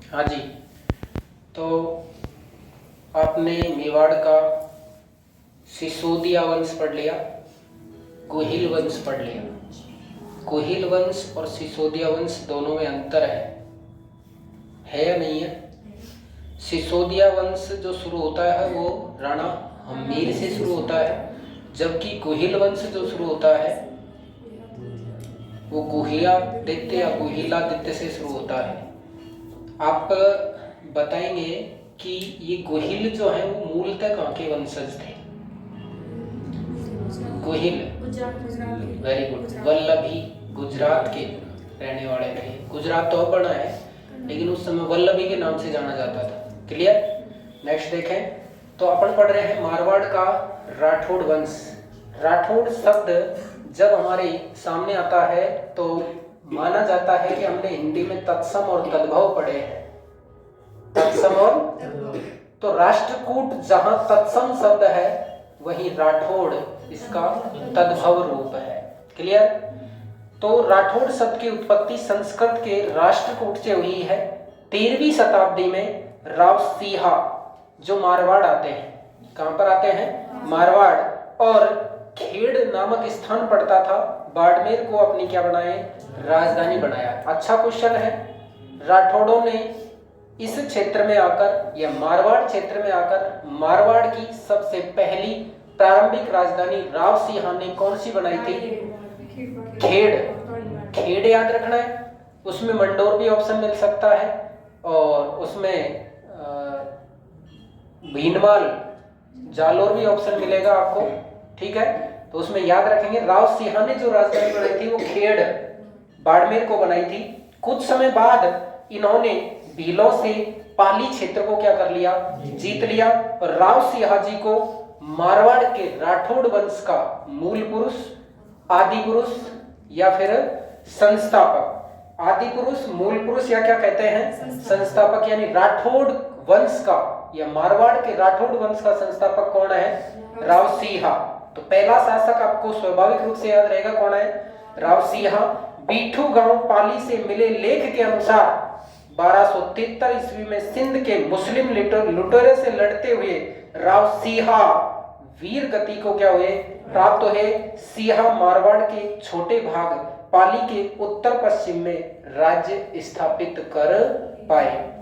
हाँ जी। तो आपने मेवाड़ का सिसोदिया वंश पढ़ लिया, गोहिल वंश पढ़ लिया। गोहिल वंश और सिसोदिया वंश दोनों में अंतर है या नहीं है? सिसोदिया वंश जो शुरू होता है वो राणा हम्मीर से शुरू होता है, जबकि गोहिल वंश जो शुरू होता है वो गुहियादित्य या गुहिलादित्य से शुरू होता है। आप बताएंगे कि ये गोहिल जो है वो मूलतः कहाँ के वंशज थे? गोहिल, वेरी गुड, वल्लभी गुजरात के रहने वाले थे। गुजरात तो अब बना है, लेकिन उस समय वल्लभी के नाम से जाना जाता था। क्लियर? नेक्स्ट देखें तो अपन पढ़ रहे हैं मारवाड़ का राठौड़ वंश। राठौड़ शब्द जब हमारे सामने आता है तो माना जाता है कि हमने हिंदी में तत्सम और तद्भव पढ़े हैं। तत्सम और तो राष्ट्रकूट जहां तत्सम शब्द है वहीं राठौड़ इसका तद्भव रूप है। क्लियर? तो राठौड़ शब्द की उत्पत्ति संस्कृत के राष्ट्रकूट से हुई है। 13वीं शताब्दी में राव सिंहा जो मारवाड़ आते हैं, कहां पर आते हैं? मारवाड़, और खेड़ नामक स्थान पड़ता था, बाड़मेर को अपनी क्या बनाए? राजधानी बनाया। अच्छा क्वेश्चन है। राठौड़ों ने इस क्षेत्र में आकर या मारवाड़ क्षेत्र में आकर मारवाड़ की सबसे पहली प्रारंभिक राजधानी राव सिंहा ने कौन सी बनाई थी? खेड़। खेड़ याद रखना है, उसमें मंडोर भी ऑप्शन मिल सकता है और उसमें भीनमाल जालोर भी ऑप्शन मिलेगा आपको। ठीक है, तो उसमें याद रखेंगे राव सिंहा ने जो राजधानी बनाई थी वो खेड़ बाड़मेर को बनाई थी। कुछ समय बाद इन्होंने भीलों से पाली क्षेत्र को क्या कर लिया? जीत लिया। और राव सिंहा जी को मारवाड़ के राठौड़ वंश का मूल पुरुष, आदि पुरुष या फिर संस्थापक, आदि पुरुष, मूल पुरुष या क्या कहते हैं? संस्थापक। यानी राठौड़ वंश का या मारवाड़ के राठौड़ वंश का संस्थापक कौन है? राव सिंहा। तो पहला शासक आपको स्वाभाविक रूप से याद रहेगा कौन है? राव सिंहा। बीठू गांव पाली से मिले लेख के अनुसार 1273 ईस्वी में सिंध के मुस्लिम लुटेरे से लड़ते हुए राव सिंहा वीर गति को क्या हुए? प्राप्त हुए। सिंहा मारवाड़ के छोटे भाग पाली के उत्तर पश्चिम में राज्य स्थापित कर पाए।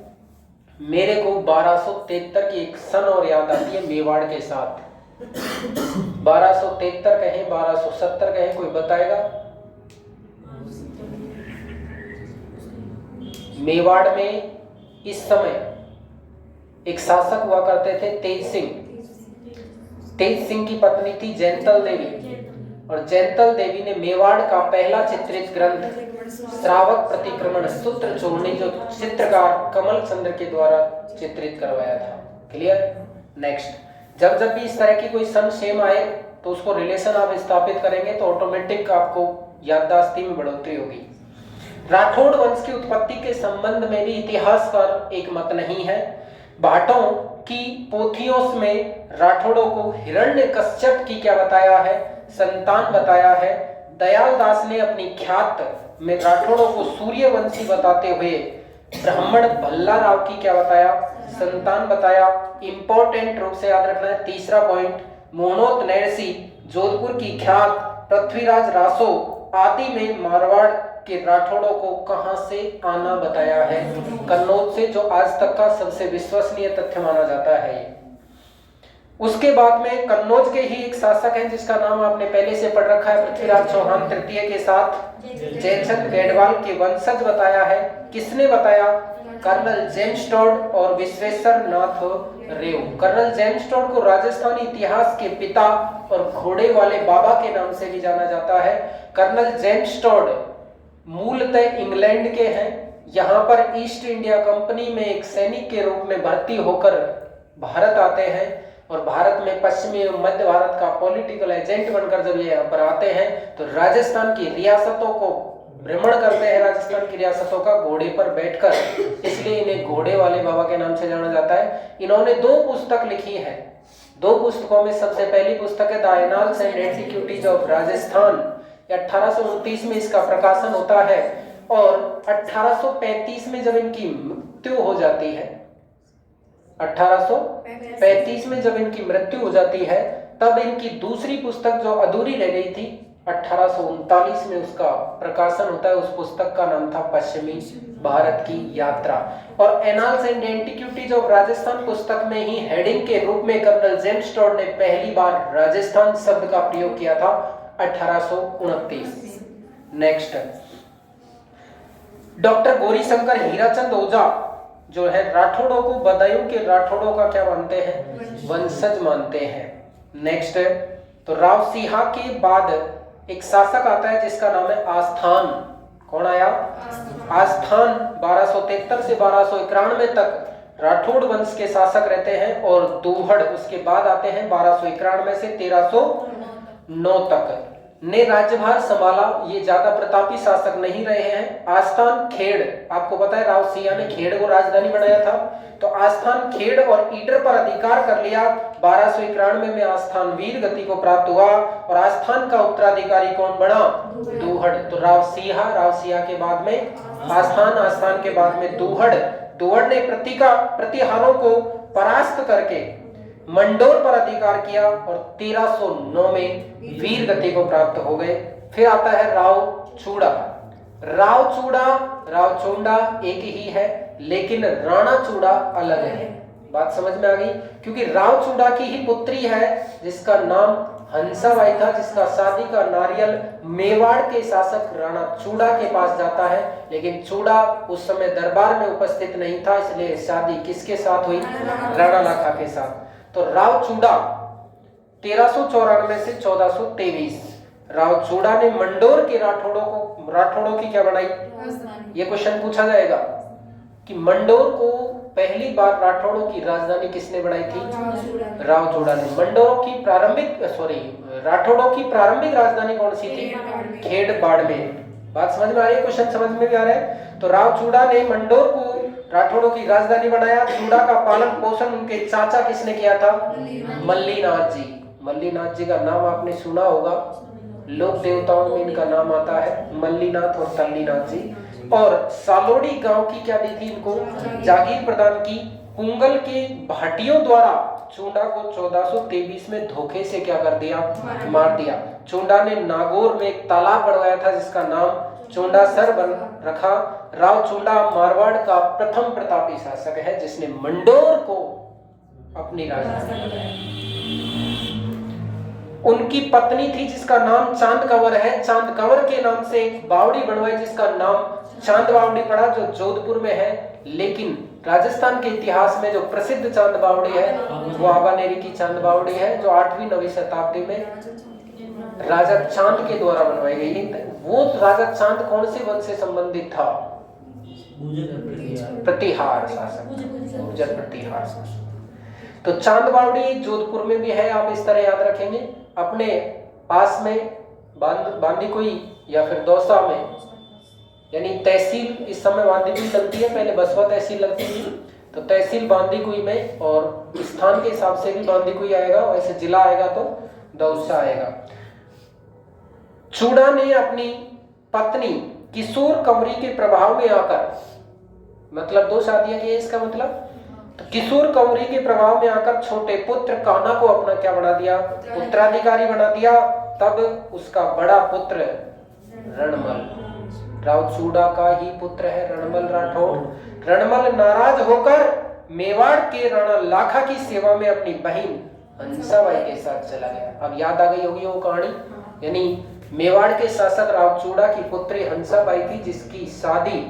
मेरे को 1273 की एक सन और याद आती है मेवाड़ के साथ। 1273 कहें, 1270 कहें, कोई बताएगा? मेवाड़ में इस समय एक शासक हुआ करते थे तेज सिंह। तेज सिंह की पत्नी थी जैंतल देवी, और जैंतल देवी ने मेवाड़ का पहला चित्रित ग्रंथ श्रावक प्रतिक्रमण सूत्र चूर्णी जो चित्रकार कमल चंद्र के द्वारा चित्रित करवाया था। क्लियर? नेक्स्ट, जब जब भी इस तरह की कोई सन सेम आए तो उसको रिलेशन आप स्थापित करेंगे तो ऑटोमेटिक आपको याददाश्ती में बढ़ोतरी होगी। राठौड़ वंश की उत्पत्ति के संबंध में भी इतिहासकार एक मत नहीं है। भाटों की पोथियों में राठौड़ों को हिरण्यकश्यप की क्या बताया है? संतान बताया है। दयाल दास ने अपनी ख्यात में राठौड़ों को सूर्यवंशी बताते हुए ब्राह्मण भल्ला राव की क्या बताया? संतान बताया। इंपॉर्टेंट रूप से याद रखना है। तीसरा पॉइंट, मोहनोत नैरसी जोधपुर की ख्यात पृथ्वीराज रासो आदि में मारवाड़ के राठौड़ों को कहां से आना बताया है? कन्नौज से, जो आज तक का सबसे विश्वसनीय तथ्य माना जाता है। उसके बाद में कन्नौज के ही एक शासक हैं जिसका नाम आपने पहले से पढ़ रखा है, पृथ्वीराज चौहान तृतीय के साथ जयचंद गढ़वाल के वंशज बताया है। किसने बताया? कर्नल जेम्स टॉड और विश्वेश्वर नाथ रेव। कर्नल जेम्स टॉड को राजस्थानी इतिहास के पिता और घोड़े वाले बाबा के नाम से भी जाना जाता है। कर्नल जेम्स टॉड मूलतः इंग्लैंड के हैं। यहाँ पर ईस्ट इंडिया कंपनी में एक सैनिक के रूप में भर्ती होकर भारत आते हैं और भारत में पश्चिमी एवं मध्य भारत का पॉलिटिकल एजेंट बनकर जब ये यहाँ पर आते हैं तो राजस्थान की रियासतों को भ्रमण करते हैं, राजस्थान की रियासतों का घोड़े पर बैठकर, इसलिए इन्हें घोड़े वाले बाबा के नाम से जाना जाता है। इन्होंने 2 पुस्तक लिखी है। 2 पुस्तकों में सबसे पहली पुस्तक है the annals and antiquities of Rajasthan, 1829 में इसका प्रकाशन होता है। और 1835 में जब इनकी मृत्यु हो जाती है, 1835 में जब इनकी मृत्यु हो जाती है, तब इनकी दूसरी पुस्तक जो अधूरी रह गई थी 1839 में उसका प्रकाशन होता है। उस पुस्तक का नाम था पश्चिमी भारत की यात्रा। और annals and antiquities of Rajasthan पुस्तक में ही हेडिंग के रूप में कर्नल जेम्स टॉड ने पहली बार राजस्थान शब्द का प्रयोग किया था 1829। नेक्स्ट, डॉक्टर गौरीशंकर हीराचंद ओझा जो है राठौड़ों को बदायूं के राठौड़ों का क्या मानते हैं? वंशज मानते हैं। नेक्स्ट, तो राव सिंहा के बाद एक शासक आता है जिसका नाम है आस्थान। कौन आया? आस्थान 1273 से 1291 तक राठौड़ वंश के शासक रहते हैं। और दूहड़ उसके बाद आते हैं 1291 से 1309 तक ने राज्यभार संभाला। ये ज्यादा प्रतापी शासक नहीं रहे हैं। आस्थान खेड़, आपको पता है राव सिंहा ने खेड़ को राजधानी बनाया था, तो आस्थान खेड़ और ईडर पर अधिकार कर लिया। 1291 में आस्थान वीर गति को प्राप्त हुआ और आस्थान का उत्तराधिकारी कौन बना? दूहड़। तो राव सिंहा के बाद में आस्थान, आस्थान के बाद में दूहड़ ने प्रतिहारों को परास्त करके मंडोर पर अधिकार किया और 1309 में वीर गति को प्राप्त हो गए। फिर आता है राव चूड़ा एक ही है, लेकिन राणा चूड़ा अलग है। बात समझ में आ गई? क्योंकि राव चूड़ा की ही पुत्री है जिसका नाम हंसाबाई था, जिसका शादी का नारियल मेवाड़ के शासक राणा चूड़ा के पास जाता है, लेकिन चूड़ा उस समय दरबार में उपस्थित नहीं था, इसलिए शादी किसके साथ हुई? राणा लाखा के साथ। तो राव चूड़ा 1394 से 1423, राव चूड़ा ने मंडोर के राठौड़ों की क्या बनाई? ये क्वेश्चन पूछा जाएगा कि मंडोर को पहली बार राठौड़ों की राजधानी किसने बनाई थी? राव चूड़ा ने। राठौड़ों की प्रारंभिक राजधानी कौन सी थी? खेड़ बाड़मेर। बात समझ में आ रही है? क्वेश्चन समझ में भी आ रहा है? तो राव चूड़ा ने मंडोर को राठौड़ों की राजधानी बनाया। चूड़ा का पालन पोषण उनके चाचा किसने किया था? मल्लीनाथ जी का नाम आपने सुना होगा, लोक देवताओं में इनका नाम आता है मल्लीनाथ और तल्लीनाथ जी। और सालोड़ी गांव की क्या दी थी इनको? जागीर प्रदान की। कुंगल के भाटियों द्वारा चूड़ा को 1423 में धोखे से क्या कर दिया? मार दिया। चूड़ा ने नागौर में एक तालाब बनवाया था जिसका नाम चूड़ासर रखा। राव चूड़ा मारवाड़ का प्रथम प्रतापी शासक है जिसने मंडोर को अपनी राजधानी बनाया। उनकी पत्नी थी जिसका नाम चांद कंवर है। चांद कंवर के नाम से एक बावड़ी बनवाई जिसका नाम चांद बावड़ी पड़ा, जो जोधपुर में है। लेकिन राजस्थान के इतिहास में जो प्रसिद्ध चांद बावड़ी है वो आबानेरी की चांद बावड़ी है, जो 8वीं-9वीं शताब्दी में राजा चांद के द्वारा बनवाई गई है। वो राजा चांद कौन से वंश से संबंधित था? प्रतिहार शासक, गुर्जर प्रतिहार शासक। तो चांद बावड़ी जोधपुर में भी है, आप इस तरह याद रखेंगे। अपने पास में बांदीकुई या फिर दौसा में, यानी तहसील इस समय बांदीकुई लगती है, पहले बसवा तहसील लगती थी, तो तहसील बांदीकुई में, और स्थान के हिसाब से भी बांदीकुई आएगा, वैसे जिला आएगा तो दौसा आएगा। चूड़ा ने अपनी पत्नी किशोर कंवरी के प्रभाव में आकर, मतलब 2 शादियां की है इसका मतलब, तो किशोर कंवरी के प्रभाव में आकर छोटे पुत्र कान्हा को अपना क्या बना दिया? उत्तराधिकारी बना दिया। तब उसका बड़ा पुत्र रणमल, राव चूड़ा का ही पुत्र है रणमल राठौड़। रणमल नाराज होकर मेवाड़ के राणा लाखा की सेवा में अपनी बहन हंसाबाई के साथ चला गया। अब याद आ गई होगी वो कहानी, यानी मेवाड़ के शासक राव चूड़ा की पुत्री हंसाबाई थी, जिसकी शादी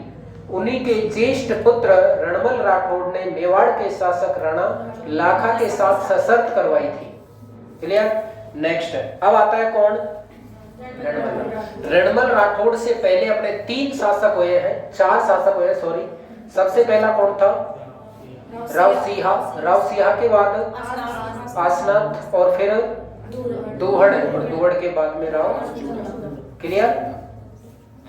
उन्हीं के ज्येष्ठ पुत्र रणमल राठौड़ ने मेवाड़ के शासक राणा लाखा के साथ सशर्त करवाई थी। क्लियर? नेक्स्ट अब आता है कौन? रणमल राठौड़ से पहले अपने 4 शासक हुए हैं, सॉरी। सबसे पहला कौन था? राव सिंहा के बाद आसनाथ और फिर दूहड़ के बाद में राव। क्लियर?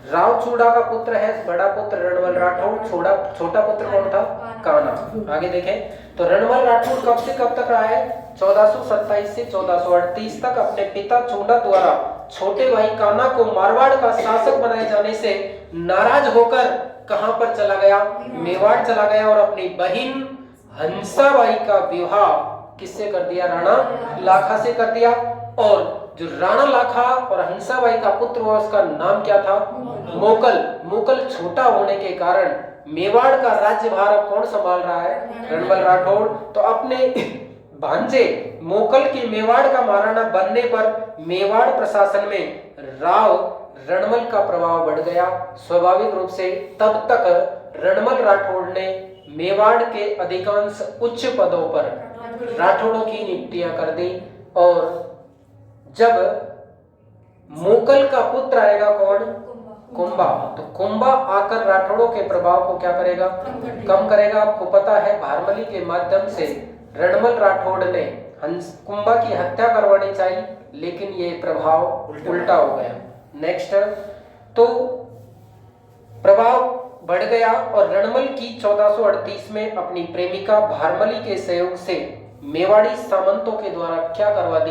राव चूड़ा का पुत्र है बड़ा पुत्र रणमल राठौड़, छोटा पुत्र कौन था? कान्हा। आगे देखें तो रणमल राठौड़ कब से कब तक रहा है? 1427 से 1438 तक। अपने पिता चूड़ा द्वारा छोटे भाई कान्हा को मारवाड़ का शासक बनाए जाने से नाराज होकर कहां पर चला गया, मेवाड़ चला गया और अपनी बहन हंसाबाई का विवाह किससे कर दिया, राणा लाखा से कर दिया। और जो राणा लाखा और हंसाबाई का पुत्र हुआ उसका नाम क्या था, मोकल। मोकल छोटा होने के कारण मेवाड़ का राज्यभार अब कौन संभाल रहा है, रणबल राठौड़। तो अपने भांजे मोकल के मेवाड़ का महाराणा बनने पर मेवाड़ प्रशासन में राव रणमल का प्रभाव बढ़ गया। स्वाभाविक रूप से तब तक रणमल राठौड़ ने मेवाड़ के अधिकांश उच्च पदों पर राठौड़ों की नियुक्तियां कर दी। और जब मोकल का पुत्र आएगा कौन, कुंभा, तो कुंभा आकर राठौड़ों के प्रभाव को क्या करेगा, कम करेगा। आपको पता है भारमली के माध्यम से रणमल राठौड़ ने कुंभा की हत्या करवानी चाहिए, लेकिन ये प्रभाव उल्टा हो गया। नेक्स्ट, तो प्रभाव बढ़ गया और रणमल की 1438 में अपनी प्रेमिका भारमली के सहयोग से मेवाड़ी सामंतों के द्वारा क्या करवा दी,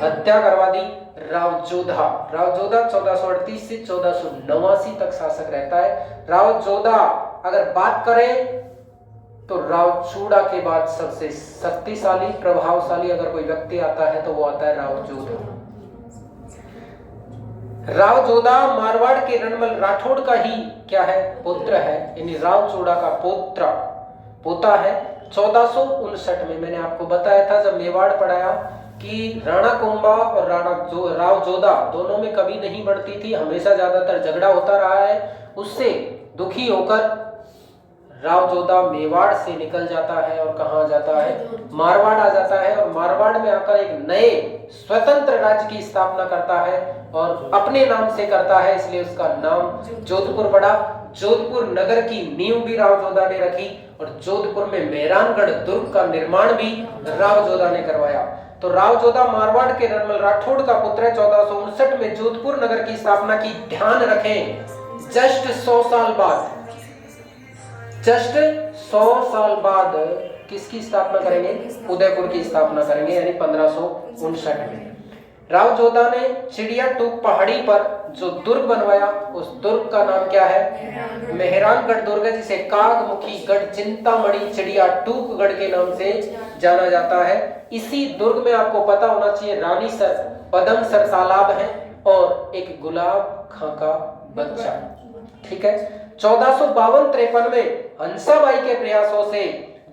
हत्या करवा दी। राव जोधा 1438 से 1489 तक शासक रहता है। राव जोधा अगर बात करें तो राव चूड़ा के बाद सबसे शक्तिशाली प्रभावशाली अगर कोई व्यक्ति आता है तो वो आता है राव जोधा। राव जोधा मारवाड़ के रणमल राठौड़ का ही क्या है, पुत्र है, यानी राव चूड़ा का पोता है। 1459 में मैंने आपको बताया था जब मेवाड़ पढ़ाया कि राणा कुंभा और राव जोधा दोनों में कभी नहीं बढ़ती थी, हमेशा ज्यादातर झगड़ा होता रहा है। उससे दुखी होकर राव जोधा मेवाड़ से निकल जाता है और कहां जाता है, मारवाड़ आ जाता है। और मारवाड़ में आकर एक नए स्वतंत्र राज्य की स्थापना करता है और अपने नाम से करता है, इसलिए उसका नाम जोधपुर पड़ा। जोधपुर नगर की नींव भी राव जोधा ने रखी और जोधपुर में मेहरानगढ़ दुर्ग का निर्माण भी राव जोधा ने करवाया। तो राव जोधा मारवाड़ के रणमल राठौड़ का पुत्र है। 1459 में जोधपुर नगर की स्थापना की। ध्यान रखें, जस्ट 100 साल बाद किसकी स्थापना करेंगे, उदयपुर की स्थापना करेंगे, यानी 1559 में। राव जोधा ने चिड़िया टूक पहाड़ी पर जो दुर्ग बनवाया उस दुर्ग का नाम क्या है, मेहरानगढ़ दुर्ग है, जिसे कागमुखी गढ़ चिंतामणि चिड़िया टूक गढ़ के नाम से जाना जाता है। इसी दुर्ग में आपको पता होना चाहिए रानीसर, पदमसर तालाब है और एक गुलाब खां का बच्चा। ठीक है। 1452-53 में हंसाबाई के प्रयासों से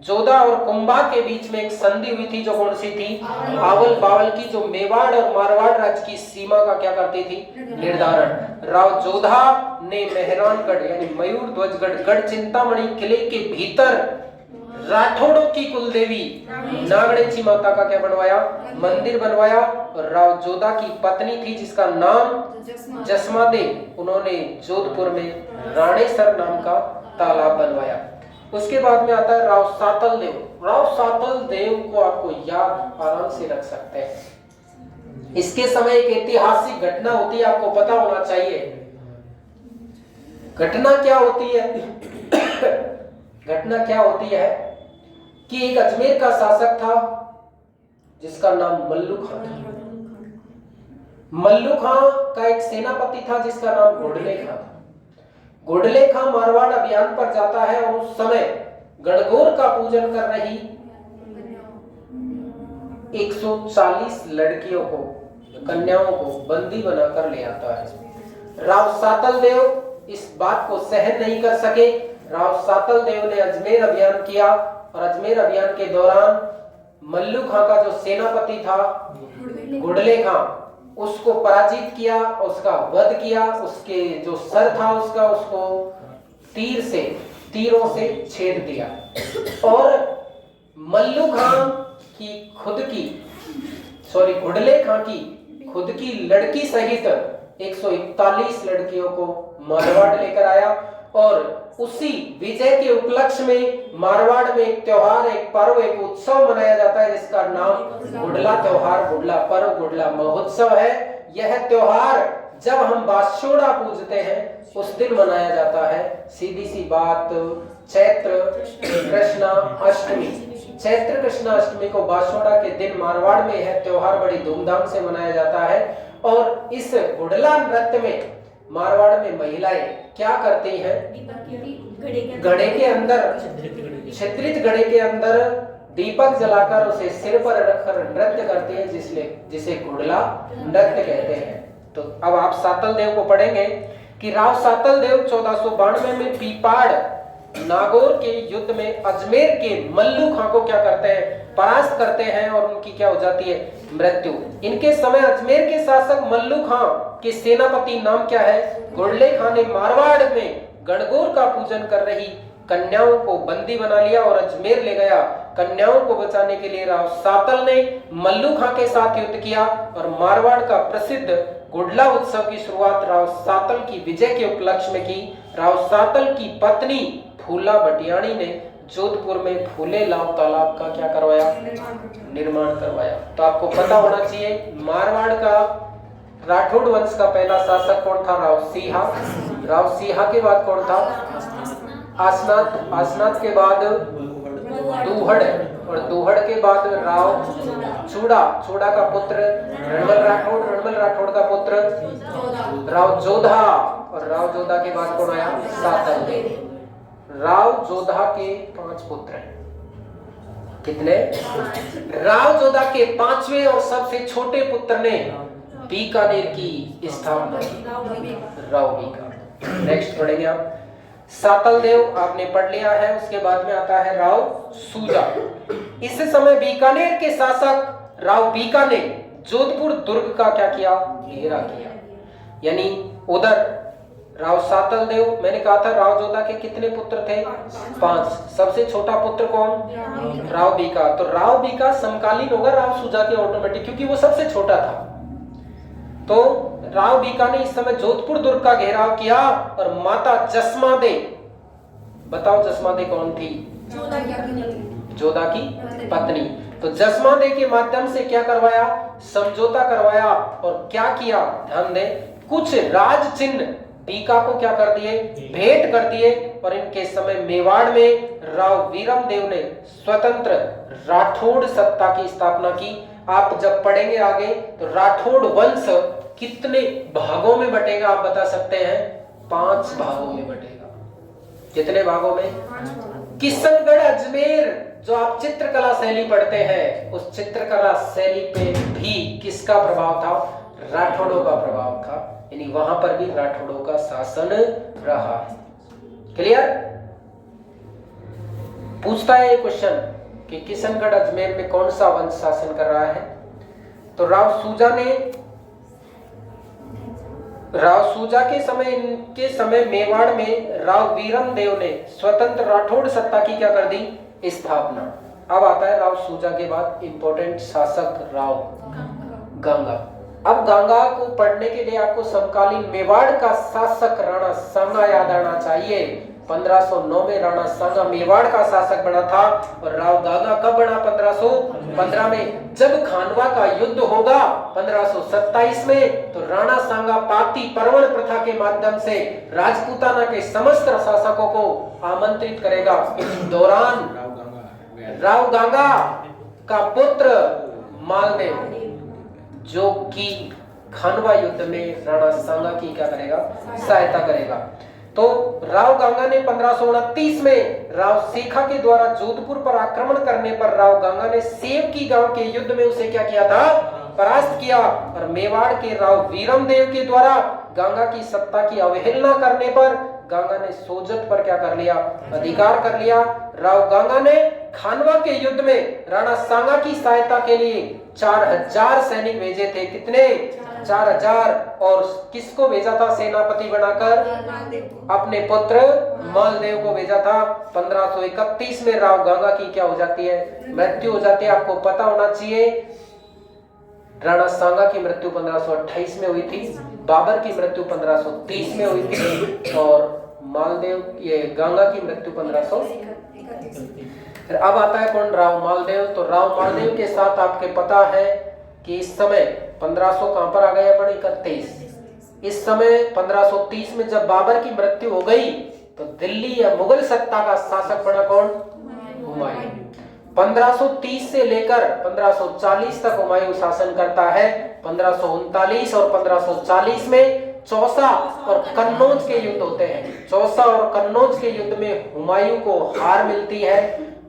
जोधा और कुंभा के बीच में एक संधि हुई थी, जो कौन सी थी, आवल बावल की, जो मेवाड़ और मारवाड़ राज्य की सीमा का क्या करती थी, निर्धारण। राव जोधा ने मेहरानगढ़ यानी मयूर ध्वजगढ़ गढ़ चिंतामणि किले के भीतर राठौड़ों की कुलदेवी नागणेची माता का क्या बनवाया, मंदिर बनवाया। और राव जोधा की पत्नी थी जिसका नाम जसमा दे, उन्होंने जोधपुर में राणेसर नाम का तालाब बनवाया। उसके बाद में आता है राव सातल देव। राव सातल देव को आपको याद आराम से रख सकते हैं। इसके समय एक ऐतिहासिक घटना होती है, आपको पता होना चाहिए। घटना क्या होती है घटना क्या होती है कि एक अजमेर का शासक था जिसका नाम मल्लू खां था। मल्लू खां का एक सेनापति था जिसका नाम घोड़ले खां था। घोड़ले खां मारवाड़ अभियान पर जाता है और उस समय गणगौर का पूजन कर रही 140 लड़कियों को, कन्याओं को बंदी बनाकर ले आता है। राव सातल देव इस बात को सहन नहीं कर सके। राव सातल देव ने अजमेर अभियान किया और अजमेर अभियान के दौरान मल्लू खां का जो सेनापति था घोड़ले खां, उसको पराजित किया, उसका वध किया, उसके जो सर था उसको तीरों से छेद दिया। और मल्लू खां की घोड़ले खां की खुद की लड़की सहित 141 लड़कियों को मारवाड़ लेकर आया। और उसी विजय के उपलक्ष्य में मारवाड़ में एक त्योहार, एक पर्व, एक उत्सव मनाया जाता है जिसका नाम घुड़ला त्योहार, घुड़ला पर्व, घुड़ला महोत्सव है। यह त्योहार जब हम बासोड़ा पूजते हैं उस दिन मनाया जाता है। सीधी सी बात, चैत्र कृष्णा अष्टमी को बासोड़ा के दिन मारवाड़ में यह त्योहार बड़ी धूमधाम से मनाया जाता है। और इस घुड़ला नृत्य में मारवाड़ में महिलाएं क्या करती हैं? घड़े के अंदर, छिद्रित घड़े के अंदर दीपक जलाकर उसे सिर पर रखकर नृत्य करती है, जिसे घुड़ला नृत्य कहते हैं। तो अब आप सातल देव को पढ़ेंगे कि राव सातल देव 1492 में पीपाड़ नागौर के युद्ध में अजमेर के मल्लू खां को क्या करते हैं? परास्त करते हैं और उनकी क्या हो जाती है? मृत्यु। इनके समय अजमेर के शासक मल्लू खां के सेनापति नाम क्या है? घुड़ले खां ने मारवाड़ में गणगौर का पूजन कर रही कन्याओं को बंदी बना लिया और अजमेर ले गया। कन्याओं को बचाने के लिए राव सातल ने मल्लू खां के साथ युद्ध किया और मारवाड़ का प्रसिद्ध गुडला उत्सव की शुरुआत राव सातल की विजय के उपलक्ष्य में की। राव सातल की पत्नी फूला भटियाणी ने जोधपुर में फूले लाव तालाब का क्या करवाया? निर्माण करवाया। तो आपको पता होना चाहिए मारवाड़ का राठौड़ वंश का पहला शासक कौन था? राव सीहा। राव सीहा के बाद कौन था? आसनाथ। आसनाथ के बाद दूहड़, और दूहड़ के बाद राव चूड़ा। चूड़ा का पुत्र रणमल राठौड़। रणमल राठौड़ का पुत्र राव जोधा, और राव जोधा के बाद कौन आया? सातल। राव जोधा के 5 पुत्र हैं। कितने? राव जोधा के 5वें और सबसे छोटे पुत्र ने बीकानेर की स्थापना की, राव बीका। नेक्स्ट पढ़ेंगे आप सातल देव, आपने पढ़ लिया है। उसके बाद में आता है राव सूजा। इस समय बीकानेर के शासक राव बीका ने जोधपुर दुर्ग का क्या किया? घेरा किया। यानी उधर राव सातल देव, मैंने कहा था राव जोधा के कितने पुत्र थे? 5। सबसे छोटा पुत्र कौन? राव बीका। तो राव बीका समकालीन होगा राव सूजा के ऑटोमेटिक, क्योंकि वो सबसे छोटा था। तो राव बीका ने इस समय जोधपुर दुर्ग का घेराव किया और माता जसमा दे, बताओ जसमा दे कौन थी? जोधा की पत्नी। तो जसमा दे के माध्यम से क्या करवाया? समझौता करवाया। और क्या किया? ध्यान दें, कुछ राज चिन्ह बीका को क्या कर दिए? भेंट कर दिए। और इनके समय मेवाड़ में राव वीरम देव ने स्वतंत्र राठौड़ सत्ता की स्थापना की। आप जब पढ़ेंगे आगे तो राठौड़ वंश कितने भागों में बटेगा आप बता सकते हैं? 5 भागों में बटेगा। कितने भागों में? किशनगढ़ अजमेर जो आप चित्रकला शैली पढ़ते हैं, उस चित्रकला शैली पे भी किसका प्रभाव था? राठौड़ों का प्रभाव था। यानी वहां पर भी राठौड़ों का शासन रहा। क्लियर? पूछता है ये क्वेश्चन कि किशनगढ़ अजमेर में कौन सा वंश शासन कर रहा है? तो राव सूजा के समय मेवाड़ में राव वीरम देव ने स्वतंत्र राठौड़ सत्ता की क्या कर दी? स्थापना। अब आता है राव सूजा के बाद इंपॉर्टेंट शासक राव गंगा। अब गंगा को पढ़ने के लिए आपको समकालीन मेवाड़ का शासक राणा सांगा याद आना चाहिए। 1509 में राणा सांगा मेवाड़ का शासक बना था और राव गंगा कब बना? 1515 में। जब खानवा का युद्ध होगा 1527 में, तो राणा सांगा पाती परवण प्रथा के माध्यम से राजपूताना के समस्त शासकों को आमंत्रित करेगा। इस दौरान राव गंगा का पुत्र मालदेव, जो कि खानवा युद्ध में राणा सांगा की क्या करेगा? सहायता करेगा। तो राव गंगा ने 1529 में राव सेखा के द्वारा जोधपुर पर आक्रमण करने पर राव गंगा ने सेवकी गांव के युद्ध में उसे क्या किया था? परास्त किया। और मेवाड़ के राव वीरम देव के द्वारा गंगा की सत्ता की अवहेलना करने पर गंगा ने सोजत पर क्या कर लिया? अधिकार कर लिया। राव गंगा ने खानवा के युद्ध में राणा सांगा की सहायता के लिए 4000 सैनिक भेजे थे। कितने? 4000। और किसको भेजा था सेनापति बनाकर? अपने पुत्र मालदेव को भेजा था। 1531 में राव गंगा की क्या हो जाती है? मृत्यु हो जाती है। आपको पता होना चाहिए राणा सांगा की मृत्यु 1528 में हुई थी, बाबर की मृत्यु 1530 में हुई थी और मालदेव ये गंगा की मृत्यु 1531। फिर अब आता है कौन? राव मालदेव। तो राव मालदेव के साथ आपके पता है कि इस समय 1500 कहां पर आ गया? 31। इस समय 1530 में जब बाबर की मृत्यु हो गई तो दिल्ली या मुगल सत्ता का शासक बना कौन? हुमायूं। 1530 से लेकर 1540 तक हुमायूं शासन करता है। 1539 और 1540 में चौसा और कन्नौज के युद्ध होते हैं। चौसा और कन्नौज के युद्ध में हुमायूं को हार मिलती है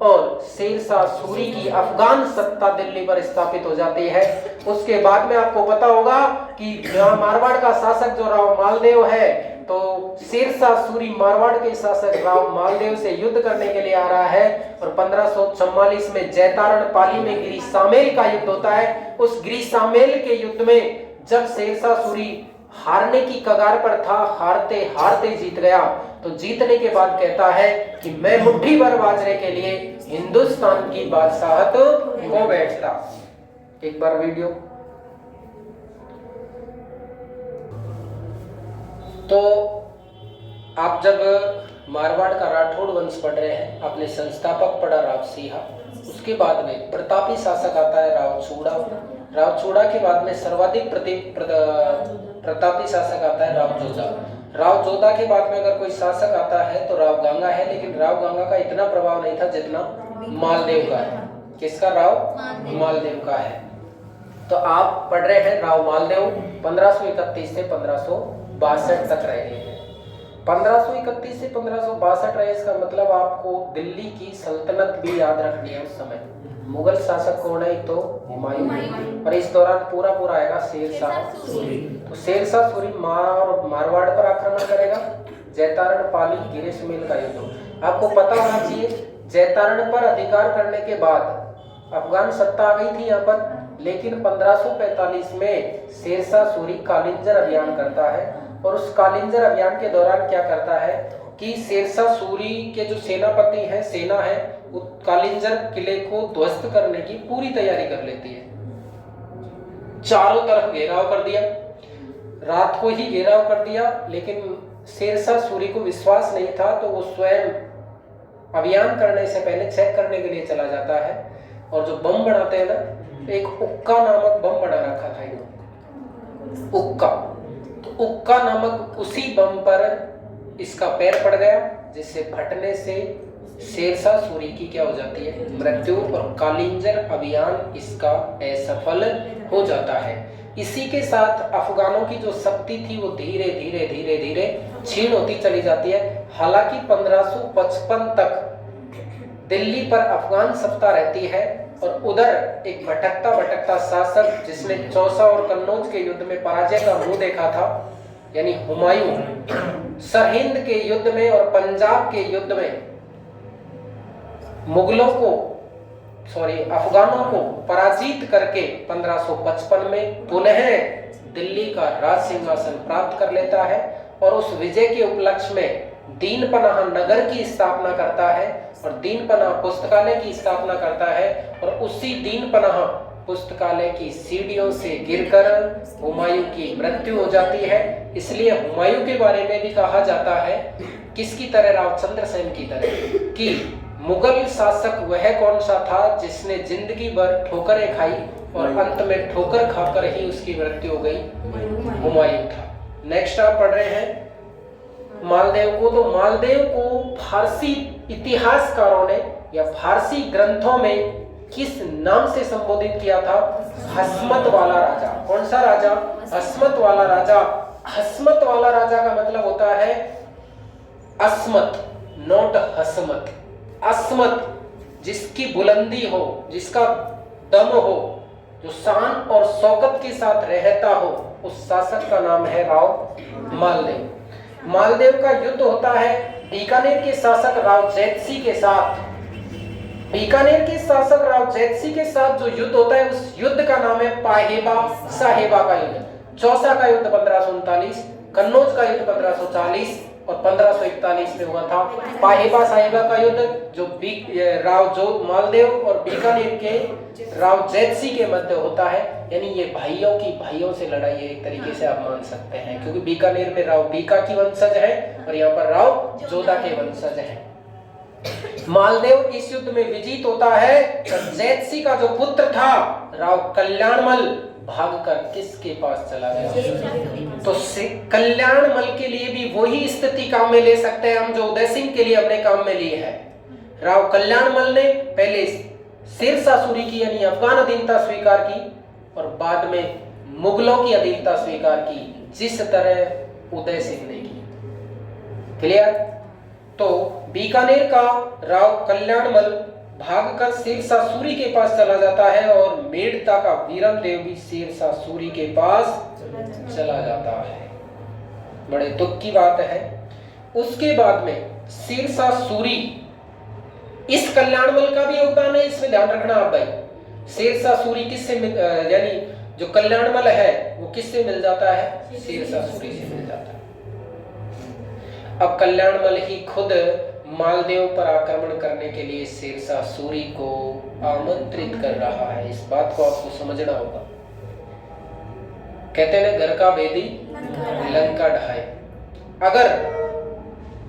और शेरशाह सूरी की अफगान सत्ता दिल्ली पर स्थापित हो जाती है। उसके बाद में आपको पता होगा कि मारवाड़ का शासक जो राव मालदेव है, तो शेरशाह सूरी मारवाड़ के शासक राव मालदेव से युद्ध करने के लिए आ रहा है और 1544 में जैतारण पाली में गिरी सामेल का युद्ध होता है। उस गिरी सामेल के युद्ध में जब शेरशाह सूरी हारने की कगार पर था, हारते हारते जीत गया, तो जीतने के बाद कहता है कि मैं मुट्ठी भर बाजरे के लिए हिंदुस्तान की बादशाहत खो बैठता। एक बार वीडियो। तो आप जब मारवाड़ का राठौड़ वंश पढ़ रहे हैं, आपने संस्थापक पढ़ा राव सिंहा, उसके बाद में प्रतापी शासक आता है राव चूड़ा, राव चूड़ा के बाद में सर्वाधिक प्रतापी शासक आता है राव जोधा, राव जोधा के बाद में अगर कोई शासक आता है तो राव गंगा है, लेकिन राव गंगा का इतना प्रभाव नहीं था जितना मालदेव का है। किसका? राव मालदेव का है। तो आप पढ़ रहे हैं राव मालदेव 1531 से 1562 तक रहे हैं। 1531 से 1562 रहे, इसका मतलब आपको दिल्ली की सल्तनत भी याद रखनी है। उस समय मुगल शासक कौन है? तो हुमायूं। और इस दौरान पूरा आएगा शेरशाह सूरी। तो शेरशाह सूरी मारवाड़ पर आक्रमण करेगा। जैतारण पाली गिरे सुमेल का युद्ध आपको पता होना चाहिए। जैतारण पर अधिकार करने के बाद अफगान सत्ता आ गई थी यहाँ पर, लेकिन 1545 में शेरशाह सूरी कालिंजर अभियान करता है और उस कालिंजर अभियान के दौरान क्या करता है कि शेरशाह सूरी के जो सेनापति हैं, सेना है, वो कालिंजर किले को ध्वस्त करने की पूरी तैयारी कर लेती है। चारों तरफ घेराव कर दिया, रात को ही घेराव कर दिया, लेकिन शेरशाह सूरी को विश्वास नहीं था, तो वो स्वयं अभियान करने से पहले चेक करने के लिए चला जाता है और जो बम बनाते हैं ना, एक उक्का नामक बम बना रखा था इन्होंने, उक्का। तो उक्का नामक उसी बम पर इसका पैर पड़ गया, जिससे फटने से शेरशाह सूरी की क्या हो जाती है? मृत्यु, और कालिंजर अभियान इसका असफल हो जाता है। इसी के साथ अफगानों की जो शक्ति थी वो धीरे धीरे क्षीण होती चली जाती है। हालांकि 1555 तक दिल्ली पर अफगान सत्ता रहती है और उधर एक भटकता शासक जिसने चौसा और कन्नौज के युद्ध में पराजय का मुंह देखा था, यानी हुमायूं, सरहिंद के युद्ध में और पंजाब के युद्ध में अफगानों को पराजित करके 1555 में पुनः दिल्ली का राज सिंहासन प्राप्त कर लेता है और उस विजय के उपलक्ष्य में दीनपनाह नगर की स्थापना करता है और दीनपनाह पुस्तकालय की स्थापना करता है। और उसी दीनपनाह पुस्तकालय की सीढ़ियों से गिरकर हुमायूं की मृत्यु हो जाती है। इसलिए हुमायूं के बारे में भी कहा जाता है, किसकी तरह? रावचंद्र सेन की तरह, कि मुगल शासक वह कौन सा था जिसने जिंदगी भर ठोकरें खाई और अंत में ठोकर खाकर ही उसकी मृत्यु हो गई? हुमायूं था। नेक्स्ट आप पढ़ रहे हैं मालदेव को। तो मालदेव को फारसी इतिहासकारों ने या फारसी ग्रंथों में किस नाम से संबोधित किया था? हसमत वाला राजा। कौन सा राजा? हसमत वाला राजा। हसमत वाला राजा का मतलब होता है अस्मत, नॉट हसमत। अस्मत, जिसकी बुलंदी हो, जिसका दम हो, जो शान और शौकत के साथ रहता हो, उस शासक का नाम है राव मालदेव। मालदेव का युद्ध होता है बीकानेर के शासक राव जैतसी के साथ। बीकानेर के शासक राव जैतसी के साथ जो युद्ध होता है, उस युद्ध का नाम है पाहेबा साहेबा का युद्ध। चौसा का युद्ध 1539, कन्नौज का युद्ध 1540 और 1541 में हुआ था पाहेबा साहेबा का युद्ध, जो मालदेव और बीकानेर के राव जैतसी के मध्य होता है। यानी ये भाइयों से लड़ाई है, एक तरीके से आप मान सकते हैं, क्योंकि बीकानेर में राव बीका की वंशज है और यहाँ पर राव जोधा के वंशज है। मालदेव इस युद्ध में विजित होता है। जैतसी का जो पुत्र था राव कल्याणमल भागकर किसके पास चला गया? तो कल्याणमल के लिए भी वही स्थिति काम में ले सकते हैं हम जो उदय सिंह के लिए अपने काम में लिए है। राव कल्याणमल ने पहले शेरशाह सूरी की यानी अफगान अधीनता स्वीकार की और बाद में मुगलों की अधीनता स्वीकार की। जिस तरह उदय सिंह ने की। क्लियर? तो बीकानेर का राव कल्याणमल भागकर शेरशाह सूरी के पास चला जाता है और मेड़ता का वीरमदेव भी शेरशाह सूरी के पास चला जाता है। बड़े दुख की बात है। उसके बाद में शेरशाह सूरी, इस कल्याणमल का भी योगदान है, इसमें ध्यान रखना आप भाई। शेरशाह सूरी किससे यानी जो कल्याणमल है वो किससे मिल जाता है? शेरशाह सूरी से मिल जाता है। अब कल्याणमल ही खुद मालदेव पर आक्रमण करने के लिए शेरशाह सूरी को आमंत्रित कर रहा है। इस बात को आपको समझना होगा। कहते हैं घर का भेदी लंका ढाए। अगर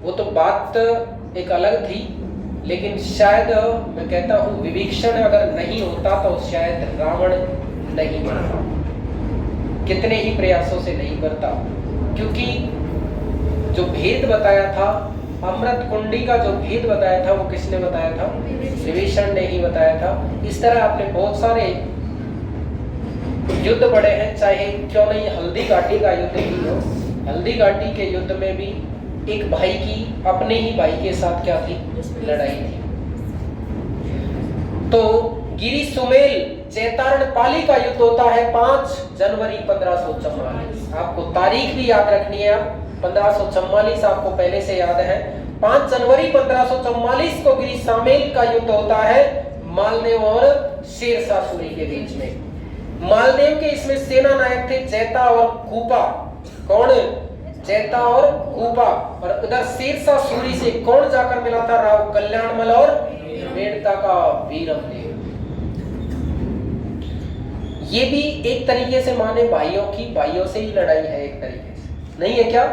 वो तो बात एक अलग थी, लेकिन शायद मैं कहता हूं विभीषण अगर नहीं होता तो शायद रावण नहीं मरता, कितने ही प्रयासों से नहीं मरता। क्योंकि जो भेद बताया था, अमृत कुंडी का जो भेद बताया था, वो किसने बताया था? विभीषण ने ही बताया था। इस तरह आपने बहुत सारे युद्ध पढ़े हैं, चाहे क्यों नहीं हल्दी घाटी का युद्ध ही हो। हल्दी घाटी के युद्ध में भी एक भाई की अपने ही भाई के साथ क्या थी? लड़ाई थी। तो गिरी सुमेल चैतारण पाली का युद्ध होता है 5 जनवरी 1544। आपको तारीख भी याद रखनी है। 1544 आपको पहले से याद है। 5 जनवरी 1544 को गिरी सामेल का युद्ध होता है मालदेव और शेरशाह सूरी के बीच में। मालदेव के इसमें सेना नायक थे जैता और कूपा। कौन? जैता और कूपा। और उधर शेरशाह सूरी से कौन जाकर मिला था? राव कल्याणमल और मेड़ता का वीरमदेव। ये भी एक तरीके से माने भाइयों से ही लड़ाई है, एक तरीके से, नहीं है क्या?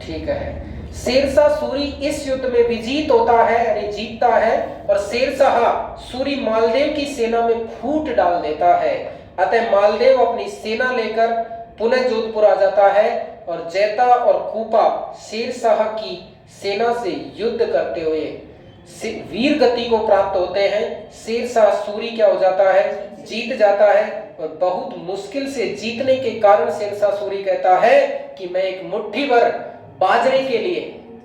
ठीक है। शेरशाह सूरी इस युद्ध में विजित होता है, यानी जीतता है, और शेरशाह सूरी मालदेव की सेना में फूट डाल देता है। अतः मालदेव अपनी सेना लेकर पुनः जोधपुर आ जाता है और जैता और कूपा शेरशाह की सेना से युद्ध करते हुए वीर गति को प्राप्त होते हैं। शेरशाह सूरी क्या हो जाता है? जीत जाता है। और बहुत मुश्किल से जीतने के कारण शेरशाह सूरी कहता है कि मैं एक मुट्ठी भर बाजरे के लिए,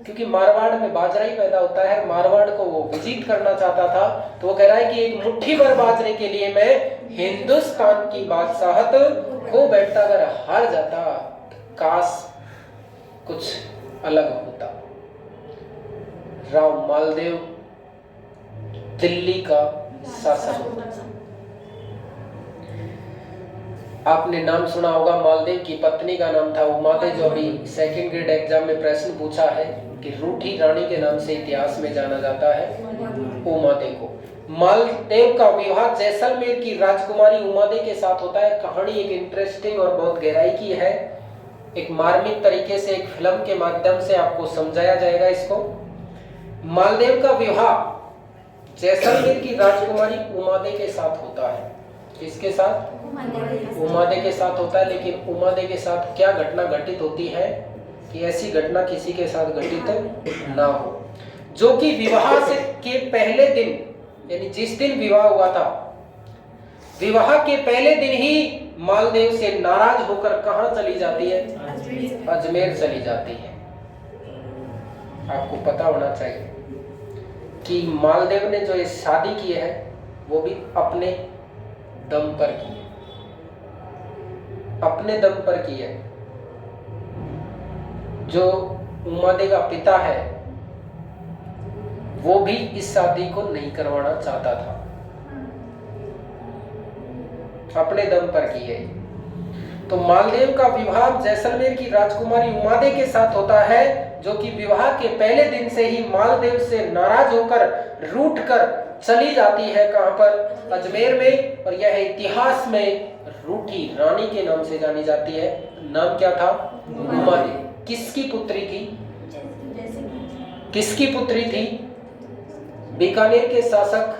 क्योंकि मारवाड़ में बाजरा ही पैदा होता है, मारवाड़ को वो विजिट करना चाहता था, तो वो कह रहा है कि एक मुट्ठी भर बाजरे के लिए मैं हिंदुस्तान की बादशाहत खो बैठता। अगर हार जाता काश कुछ अलग होता। राव मालदेव दिल्ली का शासक होता। आपने नाम सुना होगा, मालदेव की पत्नी का नाम था उमादे, जो अभी सेकंड ग्रेड एग्जाम में प्रश्न पूछा है कि रूठी रानी के नाम से इतिहास में जाना जाता है उमादे को। मालदेव का विवाह जैसलमेर की राजकुमारी उमादे के साथ होता है। कहानी एक इंटरेस्टिंग और बहुत गहराई की है। एक मार्मिक तरीके से एक फिल्म के माध्यम से आपको समझाया जाएगा इसको। मालदेव का विवाह जैसलमेर की राजकुमारी उमादे के साथ होता है। किसके साथ? उमादे के साथ होता है। लेकिन उमादे के साथ क्या घटना घटित होती है कि ऐसी घटना किसी के साथ घटित ना हो, जो कि विवाह से के पहले दिन, यानी जिस दिन विवाह हुआ था, विवाह के पहले दिन ही मालदेव से नाराज होकर कहां चली जाती है? अजमेर चली जाती है। आपको पता होना चाहिए कि मालदेव ने जो ये शादी की है वो भी अपने दम पर की है, अपने दम पर की है। जो उमादे का पिता है वो भी इस शादी को नहीं करवाना चाहता था, अपने दम पर की है। तो मालदेव का विवाह जैसलमेर की राजकुमारी उमादे के साथ होता है, जो कि विवाह के पहले दिन से ही मालदेव से नाराज होकर रूठ कर चली जाती है। कहां पर? अजमेर में। और यह इतिहास में रूठी रानी के नाम से जानी जाती है। नाम क्या था? उमादे। किसकी पुत्री थी? किसकी पुत्री थी? बीकानेर के शासक,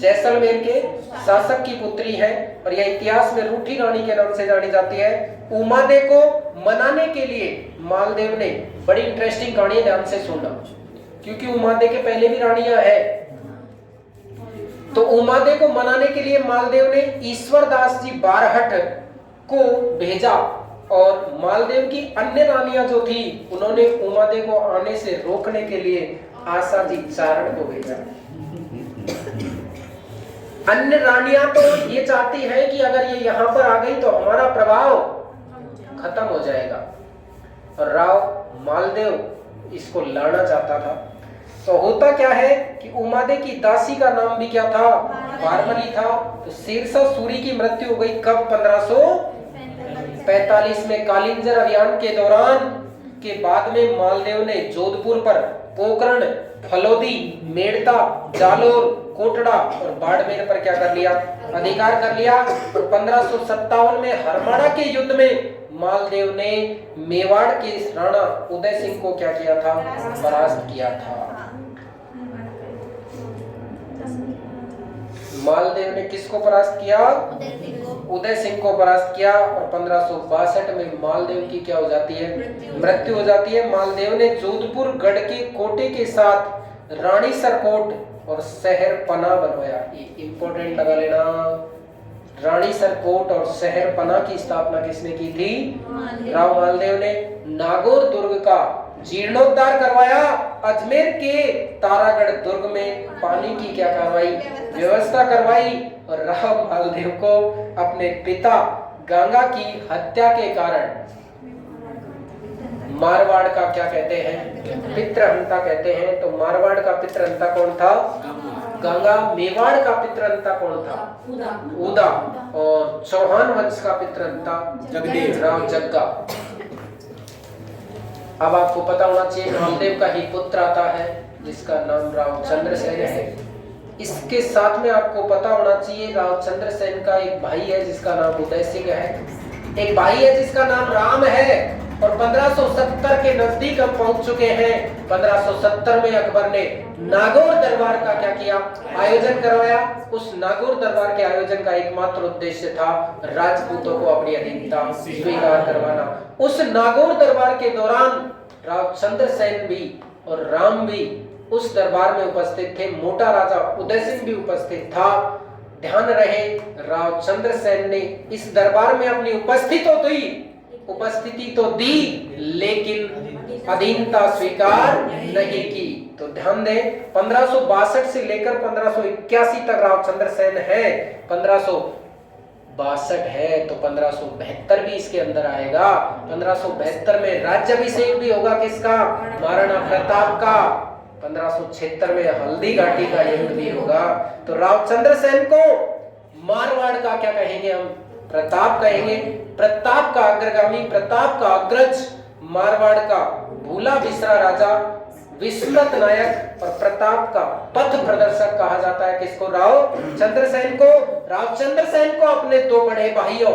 जैसलमेर के शासक की पुत्री है। और यह इतिहास में रूठी रानी के नाम से जानी जाती है। उमादे को मनाने के लिए मालदेव ने, बड़ी इंटरेस्टिंग कहानी है, ध्यान से सुनना, क्योंकि उमादे के पहले भी रानियां हैं। तो उमादे को मनाने के लिए मालदेव ने ईश्वरदास जी बारहट को भेजा और मालदेव की अन्य रानियां जो थी उन्होंने उमादेव को आने से रोकने के लिए आशा जी चारण को भेजा। अन्य रानियां तो ये चाहती है कि अगर ये यहाँ पर आ गई तो हमारा प्रभाव खत्म हो जाएगा, और राव मालदेव इसको लाना चाहता था। तो होता क्या है कि उमादे की दासी का नाम भी क्या था? वारमली था। तो शेरशाह सूरी की मृत्यु हो गई कब? 1545 में कालिंजर अभियान के दौरान। के बाद में मालदेव ने जोधपुर पर पोकरण, फलोदी, मेड़ता, जालोर, कोटड़ा और बाड़मेर पर क्या कर लिया? अधिकार कर लिया। और 1557 में हरमाड़ा के युद्ध में मालदेव ने मेवाड़ के राणा उदय सिंह को क्या किया था? परास्त किया था। मालदेव ने किसको परास्त किया? उदय सिंह को परास्त किया। और 1562 में मालदेव की क्या हो जाती है? मृत्यु हो जाती है। मालदेव ने जोधपुर गढ़ के कोटे के साथ रानी सरकोट और शहर पना बनवाया। ये इंपॉर्टेंट लगा लेना। रानी सरकोट और शहर पना की स्थापना किसने की थी? राव मालदेव ने। नागौर दुर्ग का जीर्णोद्धार करवाया। अजमेर के तारागढ़ दुर्ग में पानी की क्या करवाई? व्यवस्था करवाई। और राव मालदेव को अपने पिता गंगा की हत्या के कारण मारवाड़ का क्या कहते हैं? पितृहंता कहते हैं। तो मारवाड़ का पितृहंता कौन था? गंगा। मेवाड़ का पितृहंता कौन था? उदा। और चौहान वंश का पितृहंता जगदेव राव जग्गा। अब आपको पता होना चाहिए मालदेव का ही पुत्र आता है जिसका नाम राव चंद्रसेन है। इसके साथ में आपको पता होना चाहिए राव चंद्रसेन का एक भाई है जिसका नाम उदय सिंह है। एक भाई है जिसका नाम राम है। और 1570 के नजदीक हम पहुंच चुके हैं। 1570 में अकबर ने नागौर दरबार का क्या किया? आयोजन करवाया। उस नागौर दरबार के आयोजन का एकमात्र उद्देश्य था राजपूतों को अपनी अधीनता स्वीकार करवाना। उस नागौर दरबार के दौरान राव चंद्रसेन भी और राम भी उस दरबार में उपस्थित थे। मोटा राजा उदय सिंह भी उपस्थित था। ध्यान रहे राव चंद्रसेन ने इस दरबार में अपनी उपस्थिति तो दी लेकिन अधीनता स्वीकार नहीं की। तो ध्यान दें 1562 से लेकर 1581 तक राव चंद्रसेन है। 1562 है तो 1572 भी इसके अंदर आएगा। 1572 में राज्याभिषेक भी होगा किसका? महाराणा प्रताप का। 1576 में हल्दी घाटी का युद्ध भी होगा। तो राव चंद्रसेन को मारवाड़ का क्या कहेंगे हम? प्रताप कहेंगे। प्रताप का अग्रगामी, प्रताप का अग्रज, मारवाड़ का भूला बिसरा राजा, विस्मृत नायक और प्रताप का पथ प्रदर्शक कहा जाता है किसको? राव चंद्रसेन को। राव चंद्रसेन को अपने दो बड़े भाइयों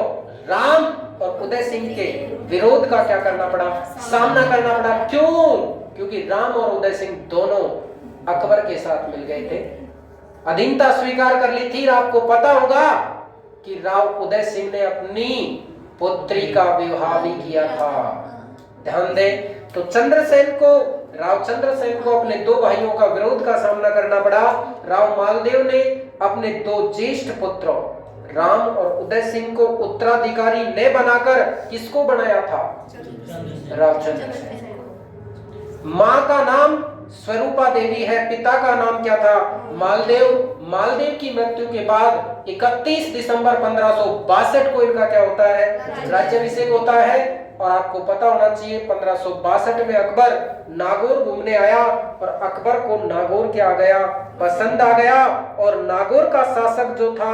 राम और उदय सिंह के विरोध का क्या करना पड़ा? सामना करना पड़ा। क्यों? क्योंकि राम और उदय सिंह दोनों अकबर के साथ मिल गए थे, अधीनता स्वीकार कर ली थी। आपको पता होगा कि राव उदय सिंह ने अपनी पुत्री का विवाह भी किया था। ध्यान दें। तो राव चंद्रसेन को अपने दो भाइयों का विरोध का सामना करना पड़ा। राव मालदेव ने अपने दो ज्येष्ठ पुत्रों राम और उदय सिंह को उत्तराधिकारी ने बनाकर किसको बनाया था? राव चंद्रसेन। मां का नाम स्वरूपा देवी है। पिता का नाम क्या था? मालदेव। मालदेव की मृत्यु के बाद 31 दिसंबर 1562 को इनका क्या होता है? राज्याभिषेक होता है। और आपको पता होना चाहिए 1562 में अकबर नागौर घूमने आया और अकबर को नागौर क्या आ गया? पसंद आ गया। और नागौर का शासक जो था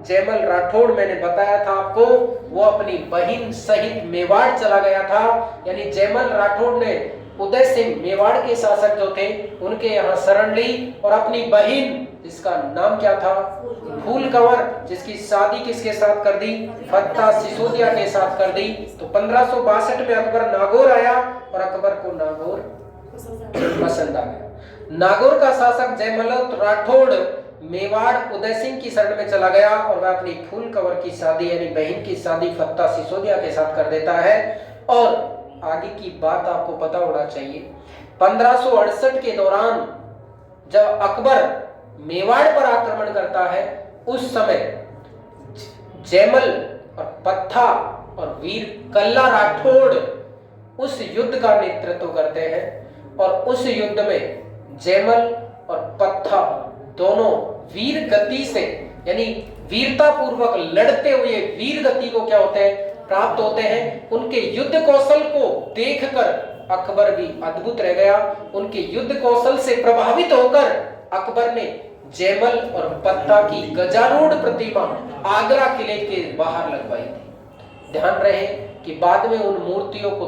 जयमल राठौड़, मैंने बताया था आपको, वो अपनी बहन सहित मेवाड़ चला गया था। यानी जयमल राठौड़ ने उदय सिंह मेवाड़ के शासक जो थे उनके यहाँ शरण ली और अपनी बहन जिसका नाम क्या था? फूल कंवर, जिसकी शादी किसके साथ कर दी? फत्ता सिसोदिया के साथ कर दी। तो 1562 में अकबर नागौर आया और अकबर को नागौर पसंद आ गया। नागौर का शासक जयमल राठौड़ मेवाड़ उदय सिंह की शरण में चला गया और वह अपनी फूल कंवर की शादी यानी बहन की शादी फत्ता सिसोदिया के साथ कर देता है। और आगे की बात आपको पता होना चाहिए 1568 के दौरान जब अकबर मेवाड़ पर आक्रमण करता है उस समय जयमल और पत्था और वीर कल्ला राठौड़ उस युद्ध का नेतृत्व करते हैं और उस युद्ध में जयमल और पत्था दोनों वीर गति से यानी वीरता पूर्वक लड़ते हुए वीर गति को क्या होते हैं प्राप्त होते हैं। उनके युद्ध कौशल को देखकर अकबर भी अद्भुत रह गया। उनके युद्ध कौशल से प्रभावित होकर अकबर ने जयमल और पत्ता की गजारूढ़ प्रतिमा आगरा किले के बाहर लगवाई थी। ध्यान रहे कि बाद में उन मूर्तियों को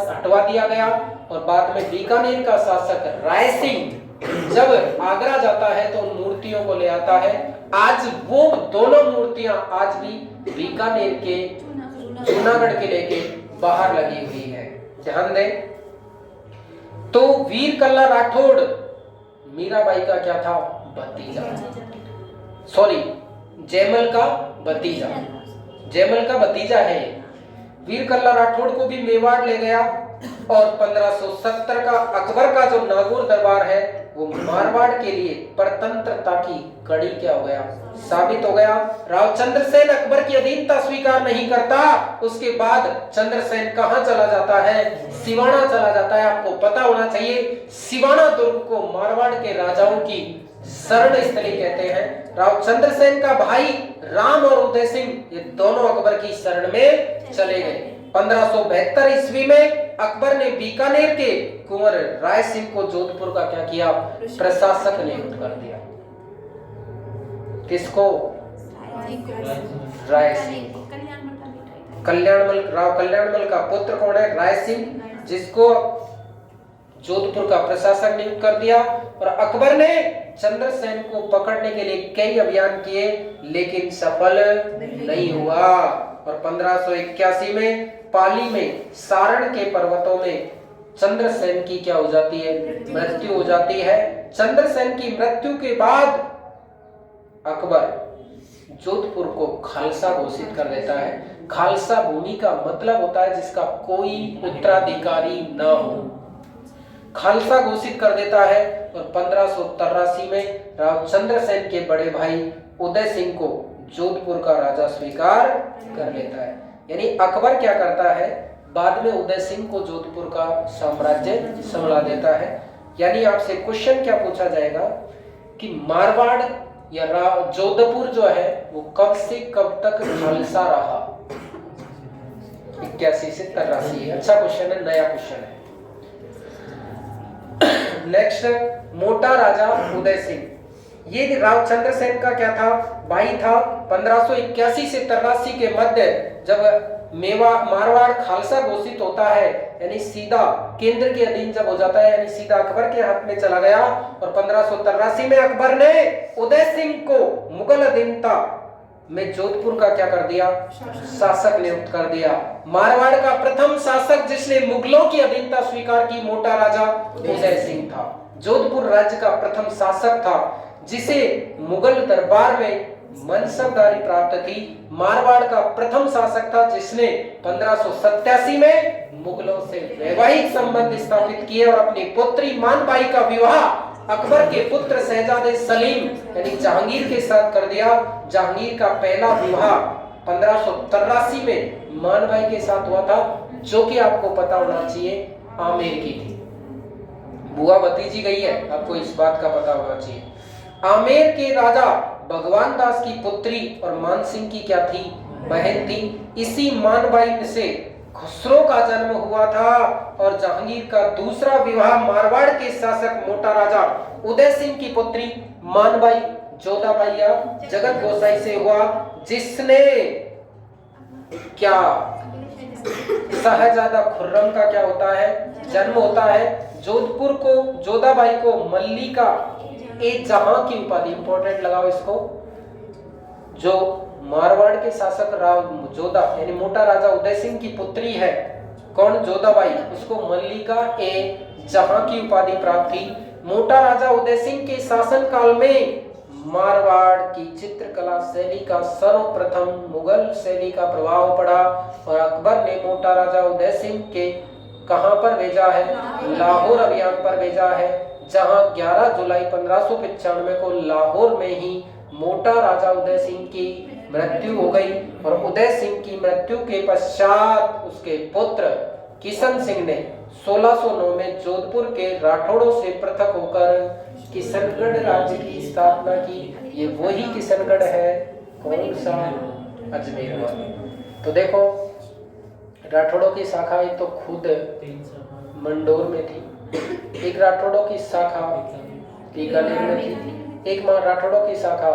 हटवा दिया गया और बाद में बीकानेर का शासक राय सिंह जब आगरा जाता है तो उन मूर्तियों को ले आता है। आज वो दोनों मूर्तियां आज भी बीकानेर के जूनागढ़ किले के बाहर लगी हुई है। ध्यान दें तो वीर कल्ला राठौड़ मीराबाई का क्या था भतीजा, सॉरी जयमल का भतीजा, जयमल का भतीजा है। वीर कल्ला राठौड़ को भी मेवाड़ ले गया और 1570 का अकबर का जो नागौर दरबार है वो मारवाड़ के लिए परतंत्रता की कड़ी क्या हो गया साबित हो गया। राव चंद्रसेन अकबर की अधीनता स्वीकार नहीं करता। उसके बाद चंद्रसेन कहां चला जाता है सिवाना चला जाता है। आपको पता होना चाहिए सिवाना दुर्ग को मारवाड़ के राजाओं की शरण स्थली कहते हैं। राव चंद्रसेन का भाई राम और उदय सिंह ये दोनों अकबर की शरण में चले गए। 1572 ईस्वी में अकबर ने बीकानेर के कुंवर राय सिंह को जोधपुर का क्या किया प्रशासक नियुक्त कर दिया। किसको राय सिंह, कल्याणमल, राव कल्याणमल का पुत्र कौन है राय सिंह जिसको जोधपुर का प्रशासक नियुक्त कर दिया। और अकबर ने चंद्रसेन को पकड़ने के लिए कई अभियान किए लेकिन सफल नहीं हुआ। और 1581 में पाली में सारण के पर्वतों में चंद्रसेन की क्या हो जाती है मृत्यु हो जाती है। चंद्रसेन की मृत्यु के बाद अकबर जोधपुर को खालसा घोषित कर देता है। खालसा भूमि का मतलब होता है जिसका कोई उत्तराधिकारी न हो, खालसा घोषित कर देता है। और 1583 में राव चंद्रसेन के बड़े भाई उदय सिंह को जोधपुर का राजा स्वीकार कर लेता है। यानी अकबर क्या करता है बाद में उदय सिंह को जोधपुर का साम्राज्य संभाला देता है। यानी आपसे क्वेश्चन क्या पूछा जाएगा कि मारवाड़ या जोधपुर जो है वो कब से कब तक खालसा रहा 81 से 83। अच्छा क्वेश्चन है, नया क्वेश्चन है। नेक्स्ट मोटा राजा उदय सिंह, ये राव चंद्रसेन का क्या था भाई था। 1581 से 83 के मध्य जब मारवाड़ खालसा घोषित होता है यानी सीधा केंद्र के अधीन जब हो जाता है यानी सीधा अकबर के हाथ में चला गया। और 1583 में अकबर ने उदय सिंह को मुगल अधीनता में जोधपुर का क्या कर दिया शासक नियुक्त कर दिया। मारवाड़ का प्रथम शासक जिसने मुगलों की अधीनता स्वीकार की मोटा राजा उदय सिंह था। जोधपुर राज्य का प्रथम शासक था जिसे मुगल दरबार में मनसबदारी प्राप्त थी। मारवाड़ का प्रथम शासक था जिसने 1587 में मुगलों से वैवाहिक संबंध स्थापित किए और अपनी पुत्री मानबाई का विवाह अकबर के पुत्र शहजादे सलीम यानी जहांगीर के साथ कर दिया। जहांगीर का पहला विवाह 1583 में मानबाई के साथ हुआ था जो कि आपको पता होना चाहिए आमेर की थी। बुआ भतीजी गई है, आपको इस बात का पता होना चाहिए। आमेर के राजा भगवान दास की पुत्री और मान सिंह की क्या थी बहन थी। इसी मानबाई से खुसरो का जन्म हुआ था। और जहांगीर का दूसरा विवाह मारवाड़ के शासक मोटा राजा उदय सिंह की पुत्री मानबाई जोधाबाई या जगत गोसाई से हुआ जिसने क्या शहजादा खुर्रम का क्या होता है जन्म होता है। जोधपुर को जोधाबाई को मल्लिका ए जहां की उपाधि, इंपॉर्टेंट लगाओ इसको, जो मारवाड़ के शासक राव जोधा यानी मोटा राजा उदय सिंह की पुत्री है कौन जोधाबाई, उसको मल्लिका ए जहां की उपाधि प्राप्त थी। मोटा राजा उदय सिंह के शासन काल में मारवाड़ की चित्रकला शैली का सर्वप्रथम मुगल शैली का प्रभाव पड़ा और अकबर ने मोटा राजा उदय सिंह के कहां पर भेजा है लाहौर अभियान पर भेजा है जहां 11 जुलाई 1595 को लाहौर में ही मोटा राजा उदय सिंह की मृत्यु हो गई और उदय सिंह की मृत्यु के पश्चात उसके पुत्र किशन सिंह ने 1609 में जोधपुर के राठौड़ों से पृथक होकर किशनगढ़ राज्य की स्थापना की। ये वही किशनगढ़ है, कौन सा? अजमेर वाला। तो देखो राठौड़ों की शाखा एक तो खुद मंडोर में थी, एक राठौड़ों की शाखा बीकानेर में थी, एक मां राठौड़ों की शाखा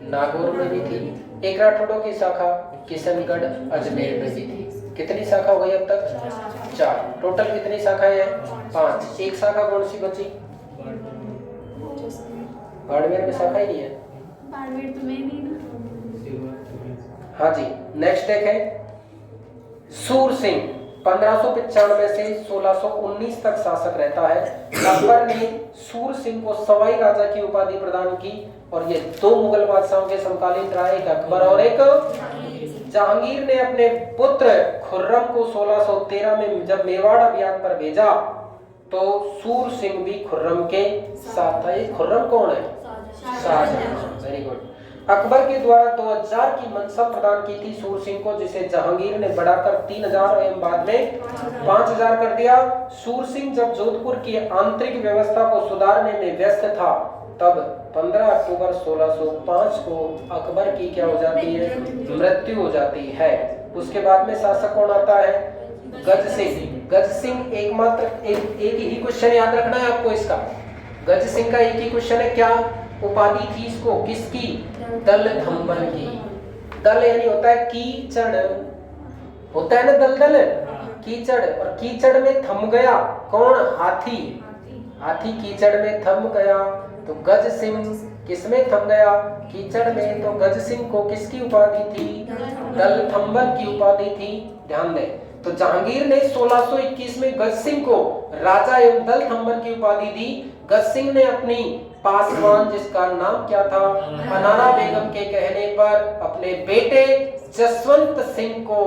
नागौर में भी थी, एक राठौड़ों की शाखा किशनगढ़ अजमेर में भी थी। कितनी शाखा हो गई अब तक? 4। टोटल कितनी शाखाएं हैं? 5। एक शाखा कौन सी बची? बाड़मेर में शाखा ही नहीं है। बाड़मेर तो मैं नहीं ना। हाँ जी, नेक्स्ट देखें। सूर सिंह 1595 से 1619 तक शासक रहता है। अकबर ने सूर सिंह को सवाई राजा की उपाधि प्रदान की और ये 2 मुगल बादशाहों के समकालीन रहा, एक अकबर और एक जहांगीर ने अपने पुत्र खुर्रम को 1613 में जब मेवाड़ अभियान पर भेजा तो सूर सिंह भी खुर्रम के साथ था। ये खुर्रम कौन है? शाहजहां। Very good. अकबर के द्वारा 2000 की मनसब प्रदान की थी सूर सिंह को, जिसे जहांगीर ने बढ़ाकर 3000 एवं बाद में 5000 कर दिया। सूर सिंह जब जोधपुर की आंतरिक व्यवस्था को सुधारने में व्यस्त था तब 15 अक्टूबर 1605 को अकबर की क्या हो जाती है? मृत्यु हो जाती है। उसके बाद में शासक कौन आता है? गज सिंह। गज सिंह एकमात्र एक ही क्वेश्चन याद रखना है आपको इसका। गज सिंह का एक ही क्वेश्चन है, क्या उपाधि थी इसको? किसकी? दल थंबन की। दल यानी होता है कीचड़, होता है ना दलदल, कीचड़, और कीचड़ में थम गया कौन? हाथी। हाथी कीचड़ में थम गया तो गज सिंह किसमें थम गया? कीचड़ में। तो गज सिंह को किसकी उपाधि थी? दल थंबन की उपाधि थी। ध्यान दें, तो जहांगीर ने 1621 में गज सिंह को राजा एवं दल थंबन की उपाधि दी। गज सिंह ने अपनी पासवान, जिसका नाम क्या था? अनारा बेगम के कहने पर अपने बेटे जसवंत सिंह को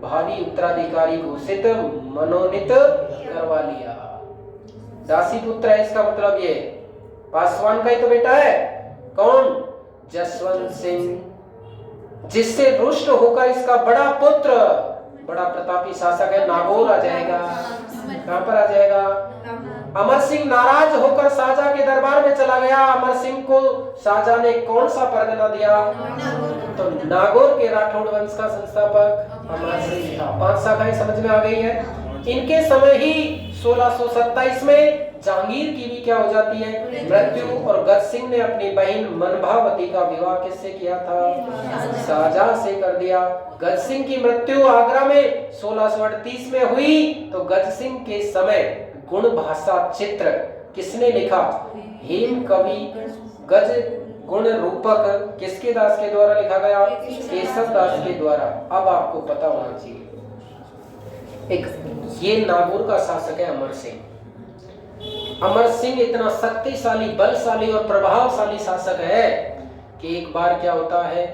भावी उत्तराधिकारी घोषित मनोनीत करवा लिया। दासी पुत्र है इसका मतलब ये पासवान का ही तो बेटा है। कौन? जसवंत सिंह, जिससे रुष्ट होकर इसका बड़ा पुत्र, बड़ा प्रतापी शासक है, नागौर आ जाएगा। कहां पर आ जाएगा? अमर सिंह नाराज होकर शाहजहां के दरबार में चला गया। अमर सिंह को शाहजहां ने कौन सा परगना दिया? तो नागौर के राठौड़ वंश का संस्थापक अमर सिंह था। 5 शाखाएं समझ में आ गई है। इनके समय ही 1627 में जहांगीर की भी क्या हो जाती है? मृत्यु। और गज सिंह ने अपनी बहन मनभावती का विवाह किससे किया था? शाहजहां से कर दिया। गज सिंह की मृत्यु आगरा में 1638 में हुई। तो गज सिंह के समय गुण भाषा चित्र किसने लिखा? हेम कवि गज गुण रूपक किसके दास के द्वारा लिखा गया? केशव दास के द्वारा। अब आपको पता होना चाहिए, एक ये नागौर का शासक है अमर सिंह। अमर सिंह इतना शक्तिशाली, बलशाली और प्रभावशाली शासक है कि एक बार क्या होता है,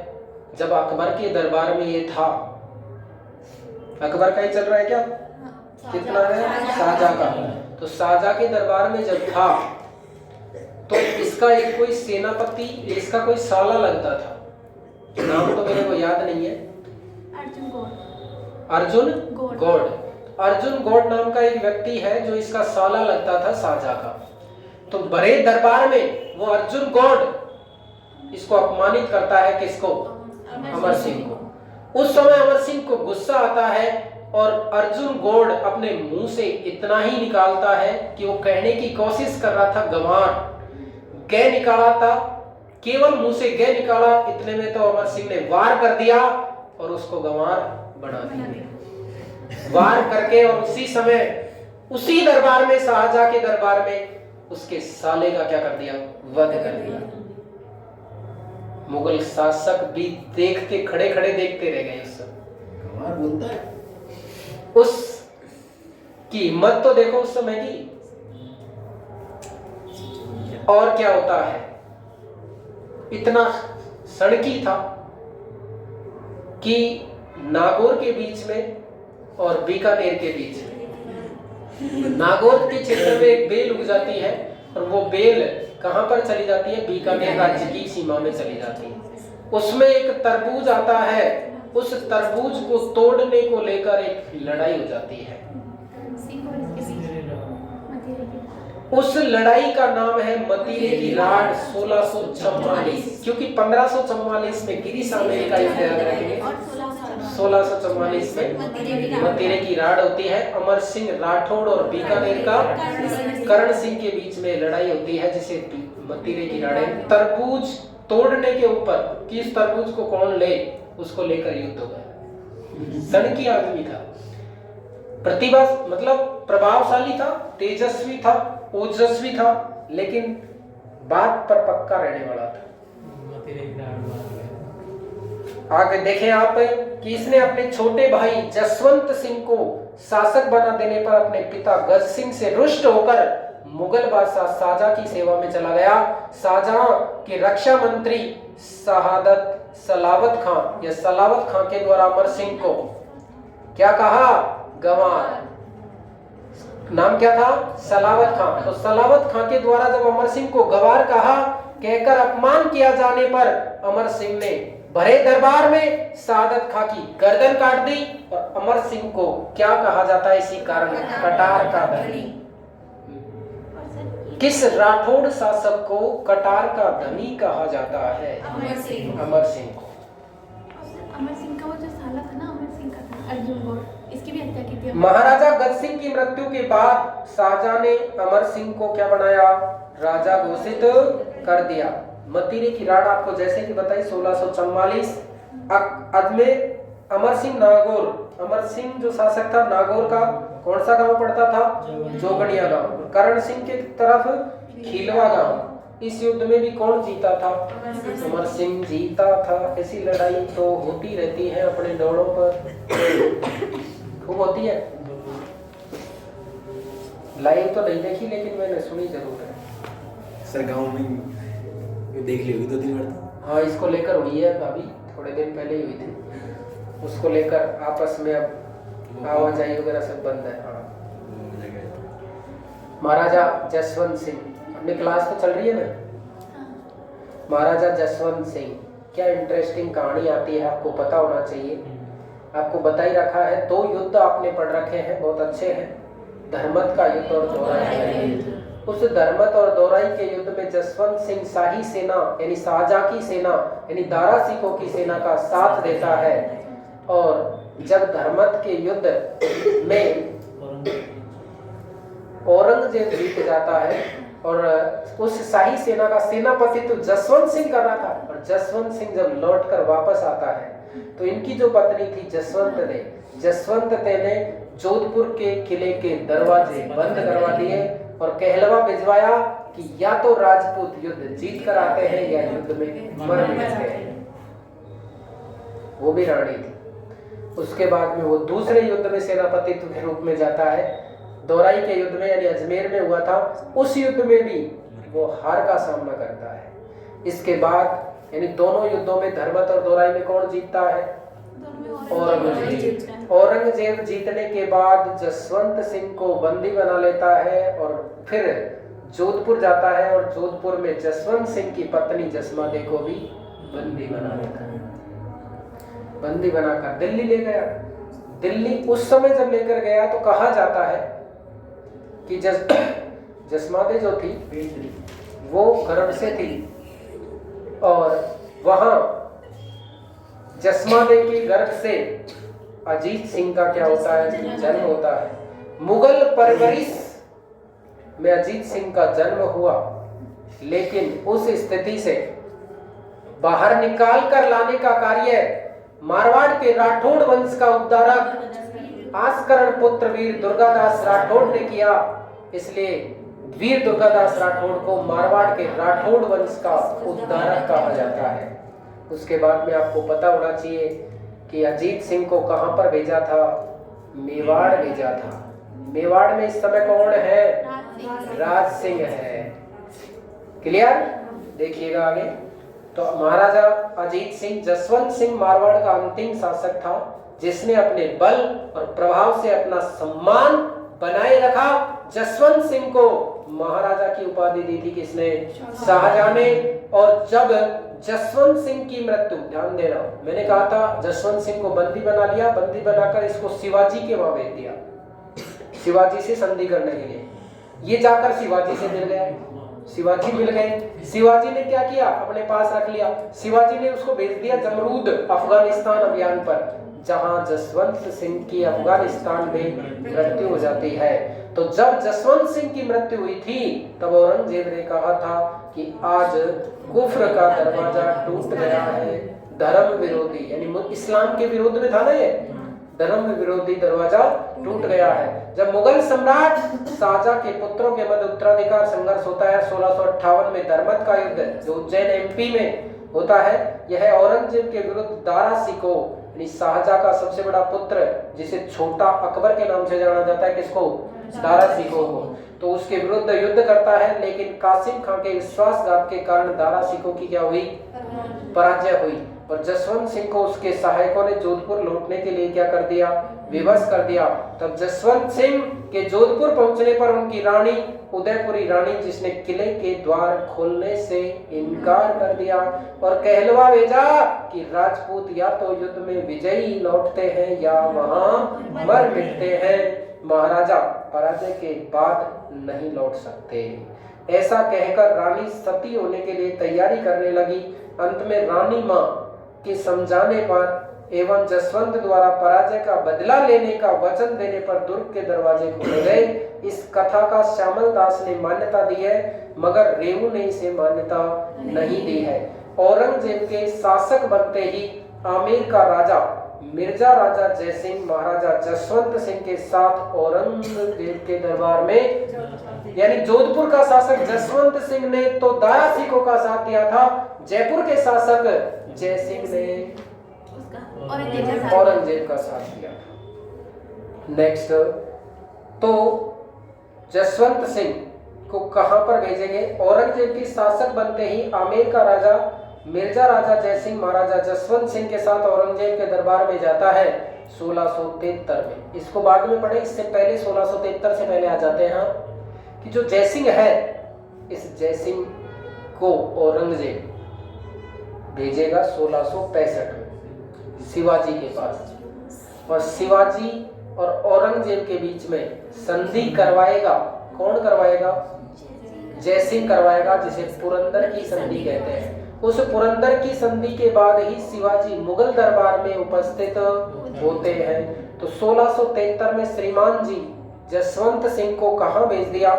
जब अकबर के दरबार में ये था, अकबर का ही चल रहा है क्या? कितना है? शाहजहां का। तो शाहजहां के दरबार में जब था तो इसका एक कोई सेनापति, इसका कोई साला लगता था, नाम तो मेरे को याद नहीं है। अर्जुन गौड़। अर्जुन गौड़ नाम का एक व्यक्ति है जो इसका साला लगता था शाहजहां का। तो बड़े दरबार में वो अर्जुन गौड़ इसको अपमानित करता है। किसको? अमर सिंह को। उस समय अमर सिंह को गुस्सा आता है और अर्जुन गौड़ अपने मुंह से इतना ही निकालता है कि वो कहने की कोशिश कर रहा था गंवार, गै निकाला था, केवल मुंह से गै निकाला। इतने में तो अमर सिंह ने वार कर दिया और उसको गंवार बना दिया। वार करके और उसी समय उसी दरबार में, शाहजहां के दरबार में, उसके साले का क्या कर दिया? वध कर दिया। मुगल शासक भी देखते, खड़े खड़े देखते रह गए। उस समय बोलता है, उस की हिम्मत तो देखो उस समय की। और क्या होता है, इतना सड़की था कि नागौर के बीच में और बीकानेर के बीच में, नागौर के क्षेत्र में एक बेल उग जाती है और वो बेल कहां पर चली जाती है? बीकानेर राज्य की सीमा में चली जाती है। उसमें एक तरबूज आता है, उस तरबूज को तोड़ने को लेकर एक लड़ाई हो जाती है। सिंह और इसके बीच मतीरे की उस लड़ाई का नाम है मतीरे की राड 1644, क्योंकि 1544 में गिरीश आमेर का युद्ध याद रखेंगे, और 1644 में मतीरे की राड होती है। अमर सिंह राठौड़ और बीकानेर का करण सिंह के बीच में लड़ाई होती है, जिसे मतीरे की राड है। तरबूज तोड़ने के ऊपर कि इस तरबूज को कौन ले, उसको लेकर युद्ध हो गया। सनकी आदमी था, प्रतिभा मतलब प्रभावशाली था, तेजस्वी था, ओजस्वी था, लेकिन बात पर पक्का रहने वाला था। आगे देखें आप कि इसने अपने छोटे भाई जसवंत सिंह को शासक बना देने पर अपने पिता गज सिंह से रुष्ट होकर मुगल बादशाह शाहजहां की सेवा में चला गया। शाहजहां के रक्षा मंत्री सलावत खां के द्वारा अमर सिंह को क्या कहा? गंवार। नाम क्या था? सलावत खां। तो सलावत खां के द्वारा जब अमर सिंह को गंवार कहा, कहकर अपमान किया जाने पर अमर सिंह ने भरे दरबार में शहादत खां की गर्दन काट दी। और अमर सिंह को क्या कहा जाता है इसी कारण? कटार का धनी। किस राठौड़ शासक को कटार का धनी कहा जाता है? अमर सिंह। अमर सिंह को। अमर सिंह का वो जो साला था ना, अमर सिंह का था, अर्जुन गौड़, इसकी भी हत्या की थी। महाराजा गज सिंह की मृत्यु के बाद शाहजहां ने अमर सिंह को क्या बनाया? राजा घोषित कर दिया। मतीरे की राड आपको जैसे कि बताई 1644। में अमर सिंह नागौर, अमर सिंह जो शासक था नागौर का कौन सा गांव पड़ता था? जोगड़िया गांव। करण सिंह के तरफ खिलवा गांव। इस युद्ध में भी कौन जीता था? अमर सिंह जीता था। ऐसी लड़ाई तो होती रहती है अपने दौड़ों पर, खूब होती है। लाइव तो नहीं देखी, लेकिन मैंने सुनी जरूर है। सर गांव में देख ली होगी 2-3 बार। हाँ, इसको लेकर हुई है, अभी थोड़े दिन पहले ही हुई थी। उसको लेकर आपस में अब आवाजाही वगैरह सब बंद है। हाँ, महाराजा जसवंत सिंह, अपनी क्लास तो चल रही है ना? महाराजा जसवंत सिंह, क्या इंटरेस्टिंग कहानी आती है, आपको पता होना चाहिए। आपको बता ही रखा है, 2 युद्ध आपने पढ़ रखे हैं, बहुत अच्छे हैं, धर्मत का युद्ध और दोराई का युद्ध। उस धर्मत और दोराई के युद्ध में जसवंत सिंह शाही सेना यानी शाहजहां की सेना यानी दारा सिखों की सेना का साथ देता है। और जब धर्मत के युद्ध में औरंगजेब जीत जाता है और उस शाही सेना का सेनापति तो जसवंत सिंह कर रहा था, और जसवंत सिंह जब लौटकर वापस आता है तो इनकी जो पत्नी थी जसवंत ने जोधपुर के किले के दरवाजे बंद करवा दिए और कहलवा भिजवाया कि या तो राजपूत युद्ध जीत कर आते हैं या युद्ध में मर मिलते हैं। वो भी रानी थी। उसके बाद में वो दूसरे युद्ध में सेनापति के रूप में जाता है। दोराई के युद्ध में यानी अजमेर में हुआ था, उस युद्ध में भी वो हार का सामना करता है। इसके बाद यानी दोनों युद्धों में धर्मत और दोराई में कौन जीतता है? औरंगजेब जीतने के बाद जसवंत सिंह को बंदी बना लेता है और फिर जोधपुर जाता है और जोधपुर में जसवंत सिंह की पत्नी जसमादे को भी बंदी बना लेता है। बंदी बनाकर दिल्ली ले गया। दिल्ली उस समय जब लेकर गया तो कहा जाता है कि जसमादे जो थी वो गर्भ से थी और वहां जसमादे के गर्भ से अजीत सिंह का क्या होता है? जन्म होता है। मुगल परवरिश में अजीत सिंह का जन्म हुआ, लेकिन उस स्थिति से बाहर निकाल कर लाने का कार्य मारवाड़ के राठौड़ वंश का उद्धारक आस्करण पुत्र वीर दुर्गादास राठौड़ ने किया। इसलिए वीर दुर्गादास राठौड़ को मारवाड़ के राठौड़ वंश का उद्धारक कहा जाता है। उसके बाद में आपको पता होना चाहिए कि अजीत सिंह को कहां पर भेजा था? मेवाड़ भेजा था। मेवाड़ में इस समय कौन है? राज सिंह है। क्लियर? देखिएगा आगे। तो महाराजा अजीत सिंह जसवंत सिंह मारवाड़ का अंतिम शासक था, जिसने अपने बल और प्रभाव से अपना सम्मान बनाए रखा। जसवंत सिंह को महाराजा की उपाधि दी थी किसने? शाहजहां ने। और जब जसवंत सिंह की मृत्यु, ध्यान देना, मैंने कहा था जसवंत सिंह को बंदी बना लिया, बंदी बनाकर इसको शिवाजी के वहां भेज दिया, शिवाजी से संधि करने के लिए। ये जाकर शिवाजी से मिल गया, शिवाजी मिल गए। शिवाजी ने क्या किया? अपने पास रख लिया। शिवाजी ने उसको भेज दिया जमरूद अफगानिस्तान अभियान पर, जहां जसवंत सिंह की अफगानिस्तान में मृत्यु हो जाती है। तो जब जसवंत सिंह की मृत्यु हुई थी तब औरंगजेब ने कहा था कि आज कुफ्र का दरवाजा टूट गया है, धर्म विरोधी, यानी इस्लाम के विरोध में था ना ये, धर्म विरोधी दरवाजा टूट गया है। जब मुगल सम्राट शाहजहां के पुत्रों के मध्य उत्तराधिकार संघर्ष होता है 1658 में, धर्मत का युद्ध जो उज्जैन एमपी में होता है, यह औरंगजेब के विरुद्ध दारा शिकोह, यानी शाहजहां का सबसे बड़ा पुत्र जिसे छोटा अकबर के नाम से जाना जाता है, किसको? दारा शिकोह को। तो उसके विरुद्ध युद्ध करता है, लेकिन कासिम खां के विश्वासघात के कारण दारा शिकोह की क्या हुई? पराजय हुई। और जसवंत सिंह को उसके सहायकों ने जोधपुर लौटने के लिए क्या कर दिया? विवश कर दिया। तब जसवंत सिंह के जोधपुर पहुंचने पर उनकी रानी, उदयपुरी रानी, जिसने किले के द्वार खोलने से इनकार कर दिया और कहलवा भेजा कि राजपूत या तो युद्ध में विजयी लौटते हैं या वहां मर मिटते हैं, महाराजा पराजय के बाद नहीं लौट सकते। ऐसा कहकर रानी सती होने के लिए तैयारी करने लगी। अंत में रानी मां के समझाने पर एवं जसवंत द्वारा पराजय का बदला लेने का वचन देने पर दुर्ग के दरवाजे खोले गए। इस कथा का श्यामल दास ने मान्यता दी है, मगर रेवू ने इसे मान्यता नहीं दी है। औरंगजेब के शासक बनते ही आमेर का राजा मिर्जा राजा जयसिंह महाराजा जसवंत सिंह के साथ औरंगजेब के दरबार में, यानी जोधपुर का शासक जसवंत सिंह ने तो दारा शिकोह का साथ दिया था, जयपुर के शासक जयसिंह ने औरंगजेब का साथ दिया। नेक्स्ट, तो जसवंत सिंह को कहां पर भेजेंगे? औरंगजेब की शासक बनते ही आमेर का राजा मिर्जा राजा जयसिंह महाराजा जसवंत सिंह के साथ औरंगजेब के दरबार में जाता है 1673 में। इसको बाद में पढ़े, इससे पहले 1673 से पहले आ जाते हैं कि जो जयसिंह है, इस जयसिंह को औरंगजेब भेजेगा 1665 में शिवाजी के पास, और शिवाजी और औरंगजेब के बीच में संधि करवाएगा। कौन करवाएगा? जयसिंह करवाएगा, जिसे पुरंदर की संधि कहते हैं। उस पुरंदर की संधि के बाद ही शिवाजी मुगल दरबार में उपस्थित होते हैं। तो 1673 में श्रीमान जी जसवंत सिंह को कहां भेज दिया?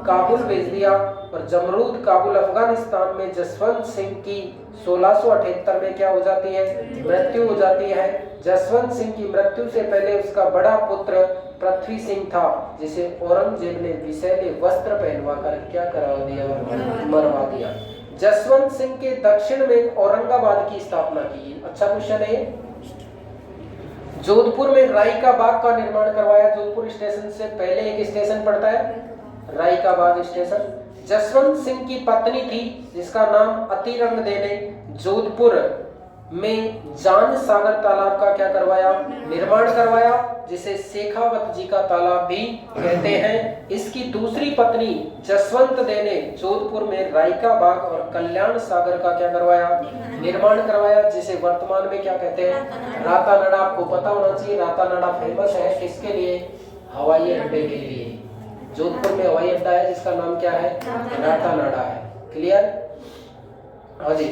काबुल भेज दिया। और जमरूद काबुल अफगानिस्तान में जसवंत सिंह की 1678 में क्या हो जाती है? मृत्यु हो जाती है। जसवंत सिंह की मृत्यु से पहले उसका बड़ा पुत्र पृथ्वी सिंह था, जिसे औरंगजेब ने विषैले वस्त्र पहनवा कर क्या करा दिया? मरवा दिया। जसवंत सिंह के दक्षिण में औरंगाबाद की स्थापना की। अच्छा क्वेश्चन है। जोधपुर में राई का बाग का निर्माण करवाया। जोधपुर स्टेशन से पहले एक स्टेशन पड़ता है राई का बाग स्टेशन। जसवंत सिंह की पत्नी थी जिसका नाम अतिरंग दे ने जोधपुर में जान सागर तालाब का क्या करवाया? निर्माण करवाया, जिसे शेखावत जी का तालाब भी कहते हैं। इसकी दूसरी पत्नी जसवंत दे ने जोधपुर में रायका बाग और कल्याण सागर का क्या करवाया? निर्माण करवाया, जिसे वर्तमान में क्या कहते हैं? रातानाडा। आपको पता होना चाहिए रातानाडा फेमस है किसके लिए? हवाई अड्डे के लिए। जोधपुर में हवाई अड्डा है जिसका नाम क्या है? रातानाडा है। क्लियर? हाँ जी।